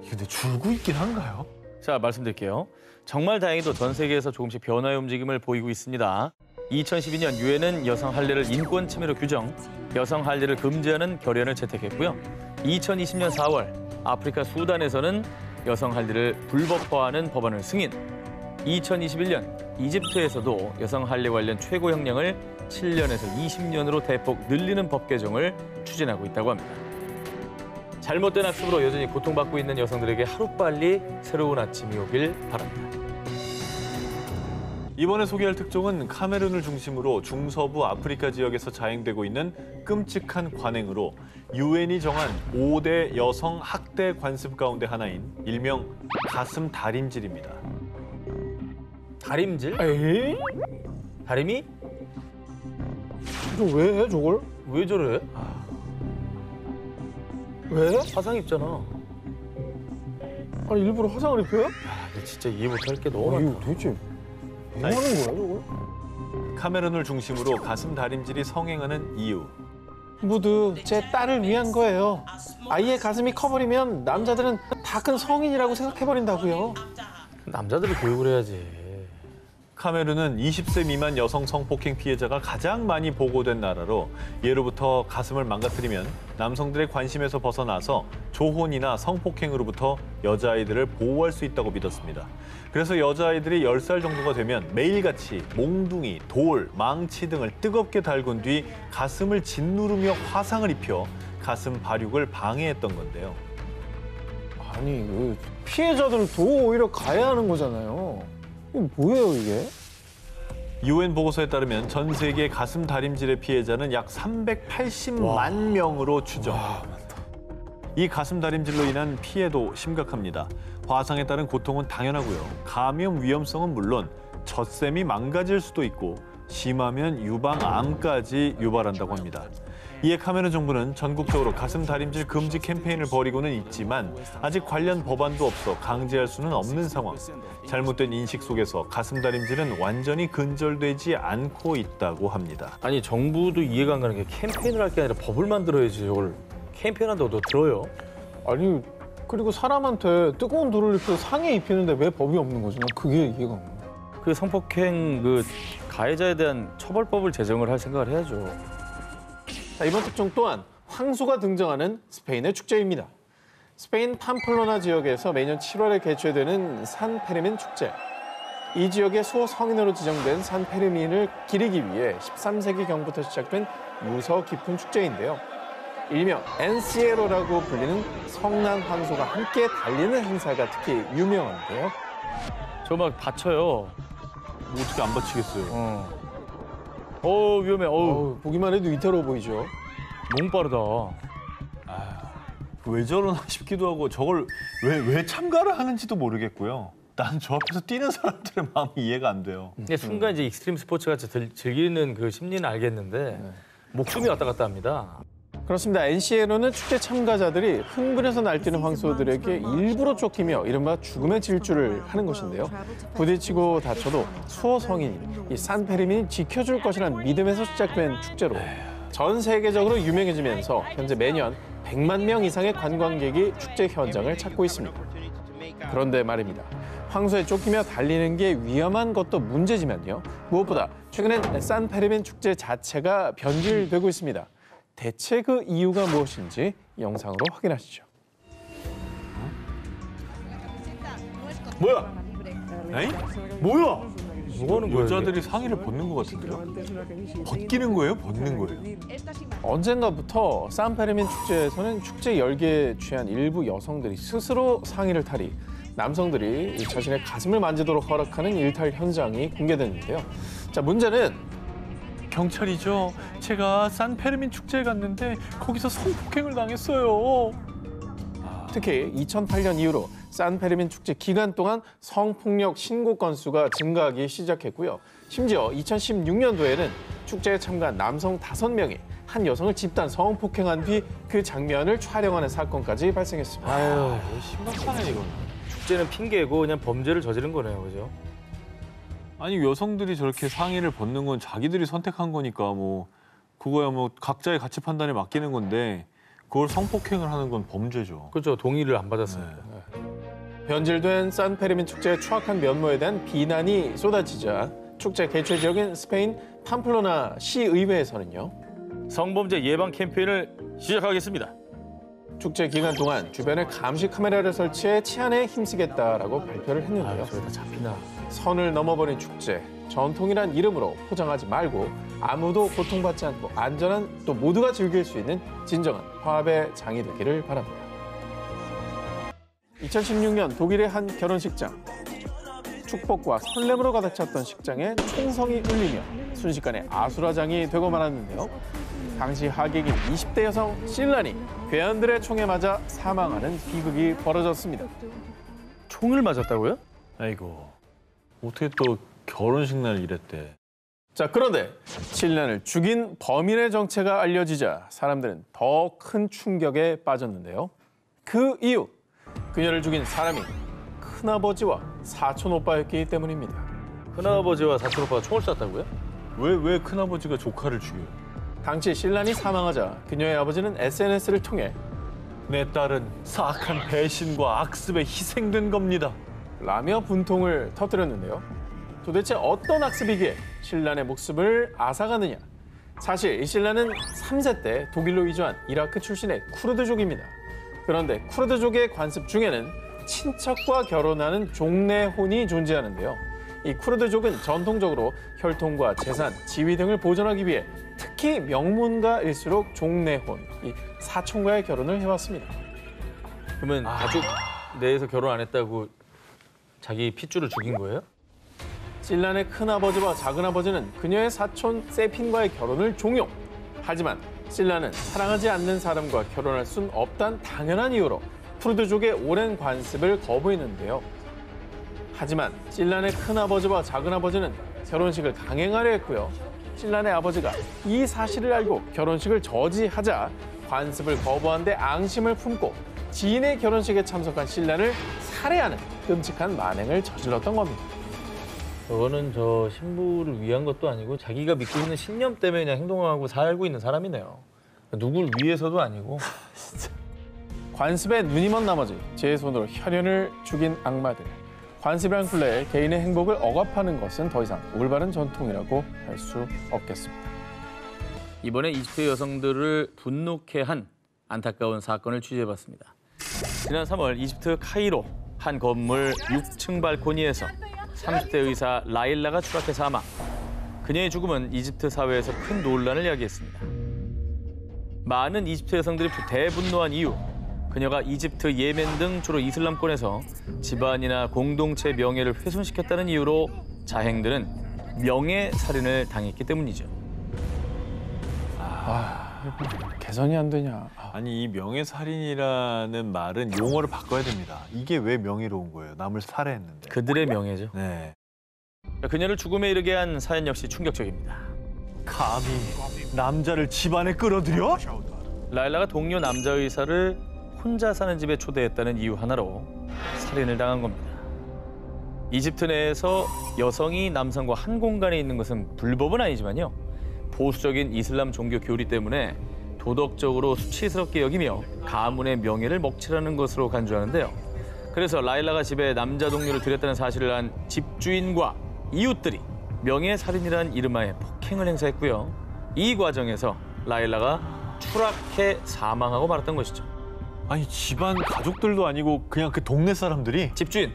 근데 줄고 있긴 한가요? 자, 말씀드릴게요. 정말 다행히도 전 세계에서 조금씩 변화의 움직임을 보이고 있습니다. 2012년 유엔은 여성 할례를 인권 침해로 규정, 여성 할례를 금지하는 결의안을 채택했고요. 2020년 4월 아프리카 수단에서는 여성 할례를 불법화하는 법안을 승인. 2021년 이집트에서도 여성 할례 관련 최고 형량을 7년에서 20년으로 대폭 늘리는 법 개정을 추진하고 있다고 합니다. 잘못된 학습으로 여전히 고통받고 있는 여성들에게 하루빨리 새로운 아침이 오길 바랍니다. 이번에 소개할 특종은 카메룬을 중심으로 중서부 아프리카 지역에서 자행되고 있는 끔찍한 관행으로 유엔이 정한 5대 여성 학대 관습 가운데 하나인 일명 가슴 다림질입니다. 다림질? 에이? 다림이? 저 왜 해, 저걸? 왜 저래? 왜? 화상 입잖아. 아니 일부러 화상을 입혀요? 야, 근데 진짜 이해 못할 게 너무 이거 많다. 도대체 왜 하는 거야, 저걸? 카메룬을 중심으로 가슴 다림질이 성행하는 이유. 모두 제 딸을 위한 거예요. 아이의 가슴이 커버리면 남자들은 다 큰 성인이라고 생각해버린다고요. 남자들이 교육을 해야지. 카메룬은 20세 미만 여성 성폭행 피해자가 가장 많이 보고된 나라로 예로부터 가슴을 망가뜨리면 남성들의 관심에서 벗어나서 조혼이나 성폭행으로부터 여자아이들을 보호할 수 있다고 믿었습니다. 그래서 여자아이들이 10살 정도가 되면 매일같이 몽둥이, 돌, 망치 등을 뜨겁게 달군 뒤 가슴을 짓누르며 화상을 입혀 가슴 발육을 방해했던 건데요. 아니, 피해자들도 오히려 가야 하는 거잖아요. 이게 뭐예요, 이게? 유엔 보고서에 따르면 전 세계 가슴 다림질의 피해자는 약 380만 명으로 추정. 이 가슴 다림질로 인한 피해도 심각합니다. 화상에 따른 고통은 당연하고요. 감염 위험성은 물론 젖샘이 망가질 수도 있고 심하면 유방암까지 유발한다고 합니다. 이에 카메룬 정부는 전국적으로 가슴 다림질 금지 캠페인을 벌이고는 있지만 아직 관련 법안도 없어 강제할 수는 없는 상황. 잘못된 인식 속에서 가슴 다림질은 완전히 근절되지 않고 있다고 합니다. 아니, 정부도 이해가 안 가는 게 캠페인을 할 게 아니라 법을 만들어야지. 이걸 캠페인한다고 너 들어요? 아니, 그리고 사람한테 뜨거운 돌을 입혀 상에 입히는데 왜 법이 없는 거지? 난 그게 이해가 안 가. 그 성폭행 그 가해자에 대한 처벌법을 제정을 할 생각을 해야죠. 자, 이번 특종 또한 황소가 등장하는 스페인의 축제입니다. 스페인 팜플로나 지역에서 매년 7월에 개최되는 산 페르민 축제. 이 지역의 소성인으로 지정된 산 페르민을 기리기 위해 13세기경부터 시작된 유서 깊은 축제인데요. 일명 엔시에로라고 불리는 성난 황소가 함께 달리는 행사가 특히 유명한데요. 저 막 받쳐요. 뭐 어떻게 안 받치겠어요. 위험해. 보기만 해도 위태로워 보이죠. 너무 빠르다. 왜 저러나 싶기도 하고 저걸 왜 참가를 하는지도 모르겠고요. 난 저 앞에서 뛰는 사람들의 마음이 이해가 안 돼요. 근데 순간 이제 익스트림 스포츠 같이 즐기는 그 심리는 알겠는데 목숨이 왔다 갔다 합니다. 그렇습니다. NCA로는 축제 참가자들이 흥분해서 날뛰는 황소들에게 일부러 쫓기며 이른바 죽음의 질주를 하는 것인데요. 부딪히고 다쳐도 수호 성인이 이 산페르민이 지켜줄 것이라는 믿음에서 시작된 축제로 전 세계적으로 유명해지면서 현재 매년 100만 명 이상의 관광객이 축제 현장을 찾고 있습니다. 그런데 말입니다. 황소에 쫓기며 달리는 게 위험한 것도 문제지만요. 무엇보다 최근엔 산페르민 축제 자체가 변질되고 있습니다. 대체 그 이유가 무엇인지 영상으로 확인하시죠. 뭐야? 에이? 뭐야? 뭐 하는 거예요? 여자들이 상의를 벗는 것 같은데요? 벗기는 거예요? 벗는 거예요? 언젠가부터 산페르민 축제에서는 축제 열기에 취한 일부 여성들이 스스로 상의를 탈의, 남성들이 자신의 가슴을 만지도록 허락하는 일탈 현장이 공개됐는데요. 자, 문제는 경찰이죠. 제가 산페르민 축제에 갔는데 거기서 성폭행을 당했어요. 특히 2008년 이후로 산페르민 축제 기간 동안 성폭력 신고 건수가 증가하기 시작했고요. 심지어 2016년도에는 축제에 참가한 남성 5명이 한 여성을 집단 성폭행한 뒤 그 장면을 촬영하는 사건까지 발생했습니다. 아유, 심각하네 이건. 축제는 핑계고 그냥 범죄를 저지른 거네요, 그죠? 아니 여성들이 저렇게 상의를 벗는 건 자기들이 선택한 거니까 뭐 그거야 뭐 각자의 가치 판단에 맡기는 건데 그걸 성폭행을 하는 건 범죄죠. 그렇죠. 동의를 안 받았으니까. 변질된 산페르민 축제의 추악한 면모에 대한 비난이 쏟아지자 축제 개최 지역인 스페인 팜플로나 시의회에서는요. 성범죄 예방 캠페인을 시작하겠습니다. 축제 기간 동안 주변에 감시 카메라를 설치해 치안에 힘쓰겠다라고 발표를 했는데요. 저기 다 잡히나. 선을 넘어버린 축제, 전통이란 이름으로 포장하지 말고 아무도 고통받지 않고 안전한 또 모두가 즐길 수 있는 진정한 화합의 장이 되기를 바랍니다. 2016년 독일의 한 결혼식장. 축복과 설렘으로 가득 찼던 식장에 총성이 울리며 순식간에 아수라장이 되고 말았는데요. 당시 하객인 20대 여성 실란이 괴한들의 총에 맞아 사망하는 비극이 벌어졌습니다. 총을 맞았다고요? 아이고 어떻게 또 결혼식 날 이랬대. 자, 그런데 실란을 죽인 범인의 정체가 알려지자 사람들은 더 큰 충격에 빠졌는데요. 그 이유, 그녀를 죽인 사람이 큰아버지와 사촌오빠였기 때문입니다. 큰아버지와 사촌오빠가 총을 쐈다고요? 왜 큰아버지가 조카를 죽여요? 당시 신란이 사망하자 그녀의 아버지는 SNS를 통해 내 딸은 사악한 배신과 악습에 희생된 겁니다. 라며 분통을 터뜨렸는데요. 도대체 어떤 악습이기에 신란의 목숨을 앗아가느냐. 사실 이 신란은 3세 때 독일로 이주한 이라크 출신의 쿠르드족입니다. 그런데 쿠르드족의 관습 중에는 친척과 결혼하는 종례혼이 존재하는데요. 이 쿠르드족은 전통적으로 혈통과 재산, 지위 등을 보존하기 위해 특히 명문가일수록 종례혼, 이 사촌과의 결혼을 해왔습니다. 그러면 가족 내에서 결혼 안 했다고 자기 핏줄을 죽인 거예요? 실란의 큰아버지와 작은아버지는 그녀의 사촌 세핀과의 결혼을 종용. 하지만 실란은 사랑하지 않는 사람과 결혼할 순 없단 당연한 이유로 쿠르드족의 오랜 관습을 거부했는데요. 하지만 실란의 큰아버지와 작은아버지는 결혼식을 강행하려 했고요. 실란의 아버지가 이 사실을 알고 결혼식을 저지하자 관습을 거부한 데 앙심을 품고 지인의 결혼식에 참석한 실란을 살해하는 끔찍한 만행을 저질렀던 겁니다. 저거는 저 신부를 위한 것도 아니고 자기가 믿고 있는 신념 때문에 그냥 행동하고 살고 있는 사람이네요. 누굴 위해서도 아니고. 관습에 눈이 먼 나머지 제 손으로 혈연을 죽인 악마들. 관습이란 굴레에 개인의 행복을 억압하는 것은 더 이상 올바른 전통이라고 할 수 없겠습니다. 이번에 이집트 여성들을 분노케 한 안타까운 사건을 취재해봤습니다. 지난 3월 이집트 카이로 한 건물 6층 발코니에서 30대 의사 라일라가 추락해 사망. 그녀의 죽음은 이집트 사회에서 큰 논란을 야기했습니다. 많은 이집트 여성들이 대분노한 이유. 그녀가 이집트, 예멘 등 주로 이슬람권에서 집안이나 공동체 명예를 훼손시켰다는 이유로 자행들은 명예살인을 당했기 때문이죠. 개선이 안 되냐. 아니 이 명예살인이라는 말은 용어를 바꿔야 됩니다. 이게 왜 명예로운 거예요? 남을 살해했는데. 그들의 명예죠. 네. 그녀를 죽음에 이르게 한 사연 역시 충격적입니다. 감히 남자를 집안에 끌어들여? 라일라가 동료 남자 의사를 혼자 사는 집에 초대했다는 이유 하나로 살인을 당한 겁니다. 이집트 내에서 여성이 남성과 한 공간에 있는 것은 불법은 아니지만요. 보수적인 이슬람 종교 교리 때문에 도덕적으로 수치스럽게 여기며 가문의 명예를 먹칠하는 것으로 간주하는데요. 그래서 라일라가 집에 남자 동료를 들였다는 사실을 안 집주인과 이웃들이 명예살인이라는 이름하에 폭행을 행사했고요. 이 과정에서 라일라가 추락해 사망하고 말았던 것이죠. 아니 집안 가족들도 아니고 그냥 그 동네 사람들이? 집주인.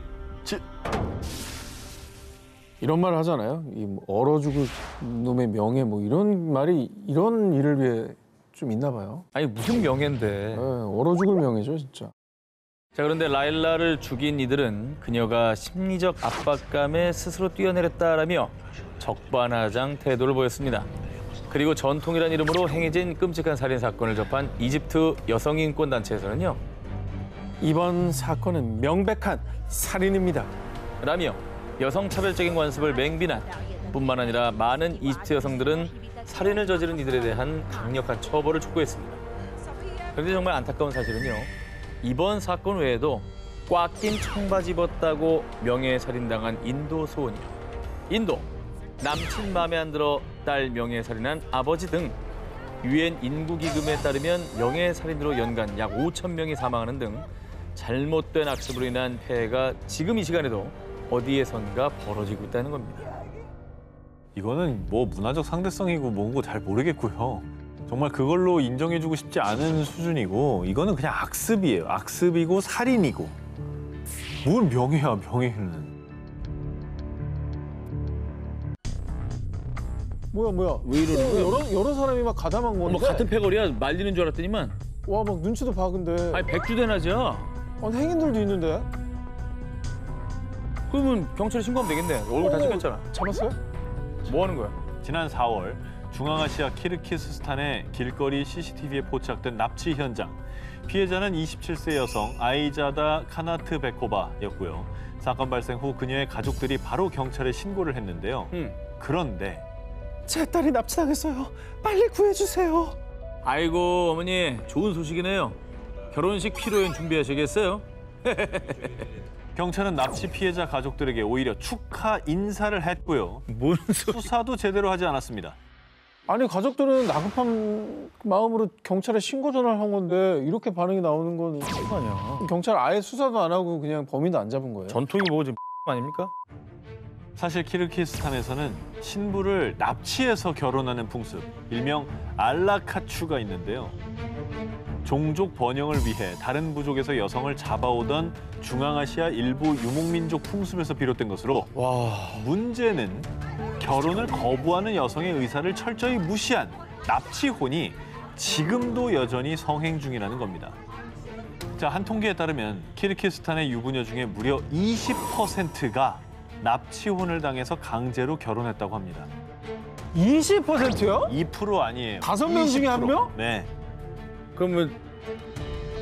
이런 말을 하잖아요. 이 얼어 죽을 놈의 명예 뭐 이런 말이 이런 일을 위해 좀 있나 봐요. 아니 무슨 명예인데. 네, 얼어 죽을 명예죠 진짜. 자, 그런데 라일라를 죽인 이들은 그녀가 심리적 압박감에 스스로 뛰어내렸다라며 적반하장 태도를 보였습니다. 그리고 전통이란 이름으로 행해진 끔찍한 살인 사건을 접한 이집트 여성인권단체에서는요. 이번 사건은 명백한 살인입니다. 라며 여성차별적인 관습을 맹비난 뿐만 아니라 많은 이집트 여성들은 살인을 저지른 이들에 대한 강력한 처벌을 촉구했습니다. 그런데 정말 안타까운 사실은요. 이번 사건 외에도 꽉 낀 청바지 입었다고 명예살인당한 인도 소원이요. 인도, 남친 마음에 안 들어 딸 명예살인한 아버지 등 유엔 인구기금에 따르면 명예살인으로 연간 약 5천 명이 사망하는 등 잘못된 악습으로 인한 폐해가 지금 이 시간에도 어디에선가 벌어지고 있다는 겁니다. 이거는 뭐 문화적 상대성이고 뭐고 잘 모르겠고요. 정말 그걸로 인정해주고 싶지 않은 수준이고 이거는 그냥 악습이에요. 악습이고 살인이고. 뭘 명예야, 명예는. 뭐야? 왜 이러는 거야? 여러 사람이 막 가담한 건데. 뭐 같은 패거리야 말리는 줄 알았더니만. 와, 막 눈치도 봐 근데. 아니 백주대낮이야. 아니 행인들도 있는데. 그러면 경찰에 신고하면 되겠네. 얼굴 다 찍혔잖아. 잡았어요? 뭐 하는 거야? 지난 4월 중앙아시아 키르기스스탄의 길거리 CCTV에 포착된 납치 현장. 피해자는 27세 여성 아이자다 카나트베코바였고요. 사건 발생 후 그녀의 가족들이 바로 경찰에 신고를 했는데요. 그런데 제 딸이 납치당했어요. 빨리 구해주세요. 아이고 어머니 좋은 소식이네요. 결혼식披露宴 준비하시겠어요? 경찰은 납치 피해자 가족들에게 오히려 축하 인사를 했고요. 뭔 소리? 수사도 제대로 하지 않았습니다. 아니 가족들은 나급한 마음으로 경찰에 신고 전화를 한 건데 이렇게 반응이 나오는 건 아니야. 경찰 아예 수사도 안 하고 그냥 범인도 안 잡은 거예요. 전통이 뭐고 지금 아닙니까? 사실 키르기스탄에서는 신부를 납치해서 결혼하는 풍습, 일명 알라카추가 있는데요. 종족 번영을 위해 다른 부족에서 여성을 잡아오던 중앙아시아 일부 유목민족 풍습에서 비롯된 것으로 문제는 결혼을 거부하는 여성의 의사를 철저히 무시한 납치혼이 지금도 여전히 성행 중이라는 겁니다. 자, 한 통계에 따르면 키르기스탄의 유부녀 중에 무려 20%가 납치혼을 당해서 강제로 결혼했다고 합니다. 20%요? 2% 아니에요. 5명 중에 1명? 네. 그러면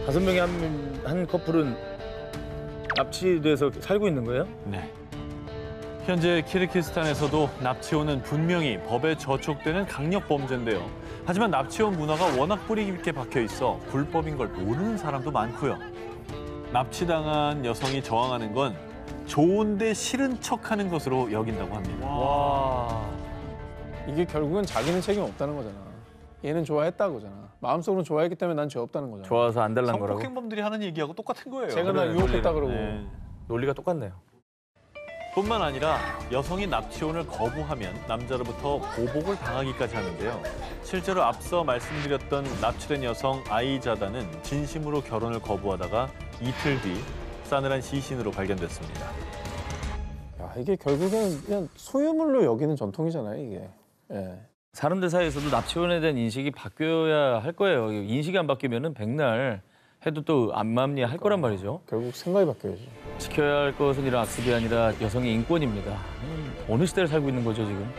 5명의 한 커플은 납치돼서 살고 있는 거예요? 네. 현재 키르기스탄에서도 납치혼은 분명히 법에 저촉되는 강력 범죄인데요. 하지만 납치혼 문화가 워낙 뿌리 깊게 박혀 있어 불법인 걸 모르는 사람도 많고요. 납치당한 여성이 저항하는 건 좋은데 싫은 척하는 것으로 여긴다고 합니다. 와. 이게 결국은 자기는 책임 없다는 거잖아. 얘는 좋아했다고잖아. 마음속으로 좋아했기 때문에 난 죄 없다는 거잖아. 좋아서 안 달란 거라고? 성폭행범들이 하는 얘기하고 똑같은 거예요. 제가 나 유혹했다 그러고. 네. 논리가 똑같네요. 뿐만 아니라 여성이 납치혼을 거부하면 남자로부터 보복을 당하기까지 하는데요. 실제로 앞서 말씀드렸던 납치된 여성 아이자다는 진심으로 결혼을 거부하다가 이틀 뒤 싸늘한 시신으로 발견됐습니다. 야, 이게 결국엔 그냥 소유물로 여기는 전통이잖아요, 이게. 예. 사람들 사이에서도 납치혼에 대한 인식이 바뀌어야 할 거예요. 인식이 안 바뀌면은 백날 해도 또 암맘리 할 거란 말이죠. 결국 생각이 바뀌어야지. 지켜야 할 것은 이런 악습이 아니라 여성의 인권입니다. 어느 시대를 살고 있는 거죠, 지금?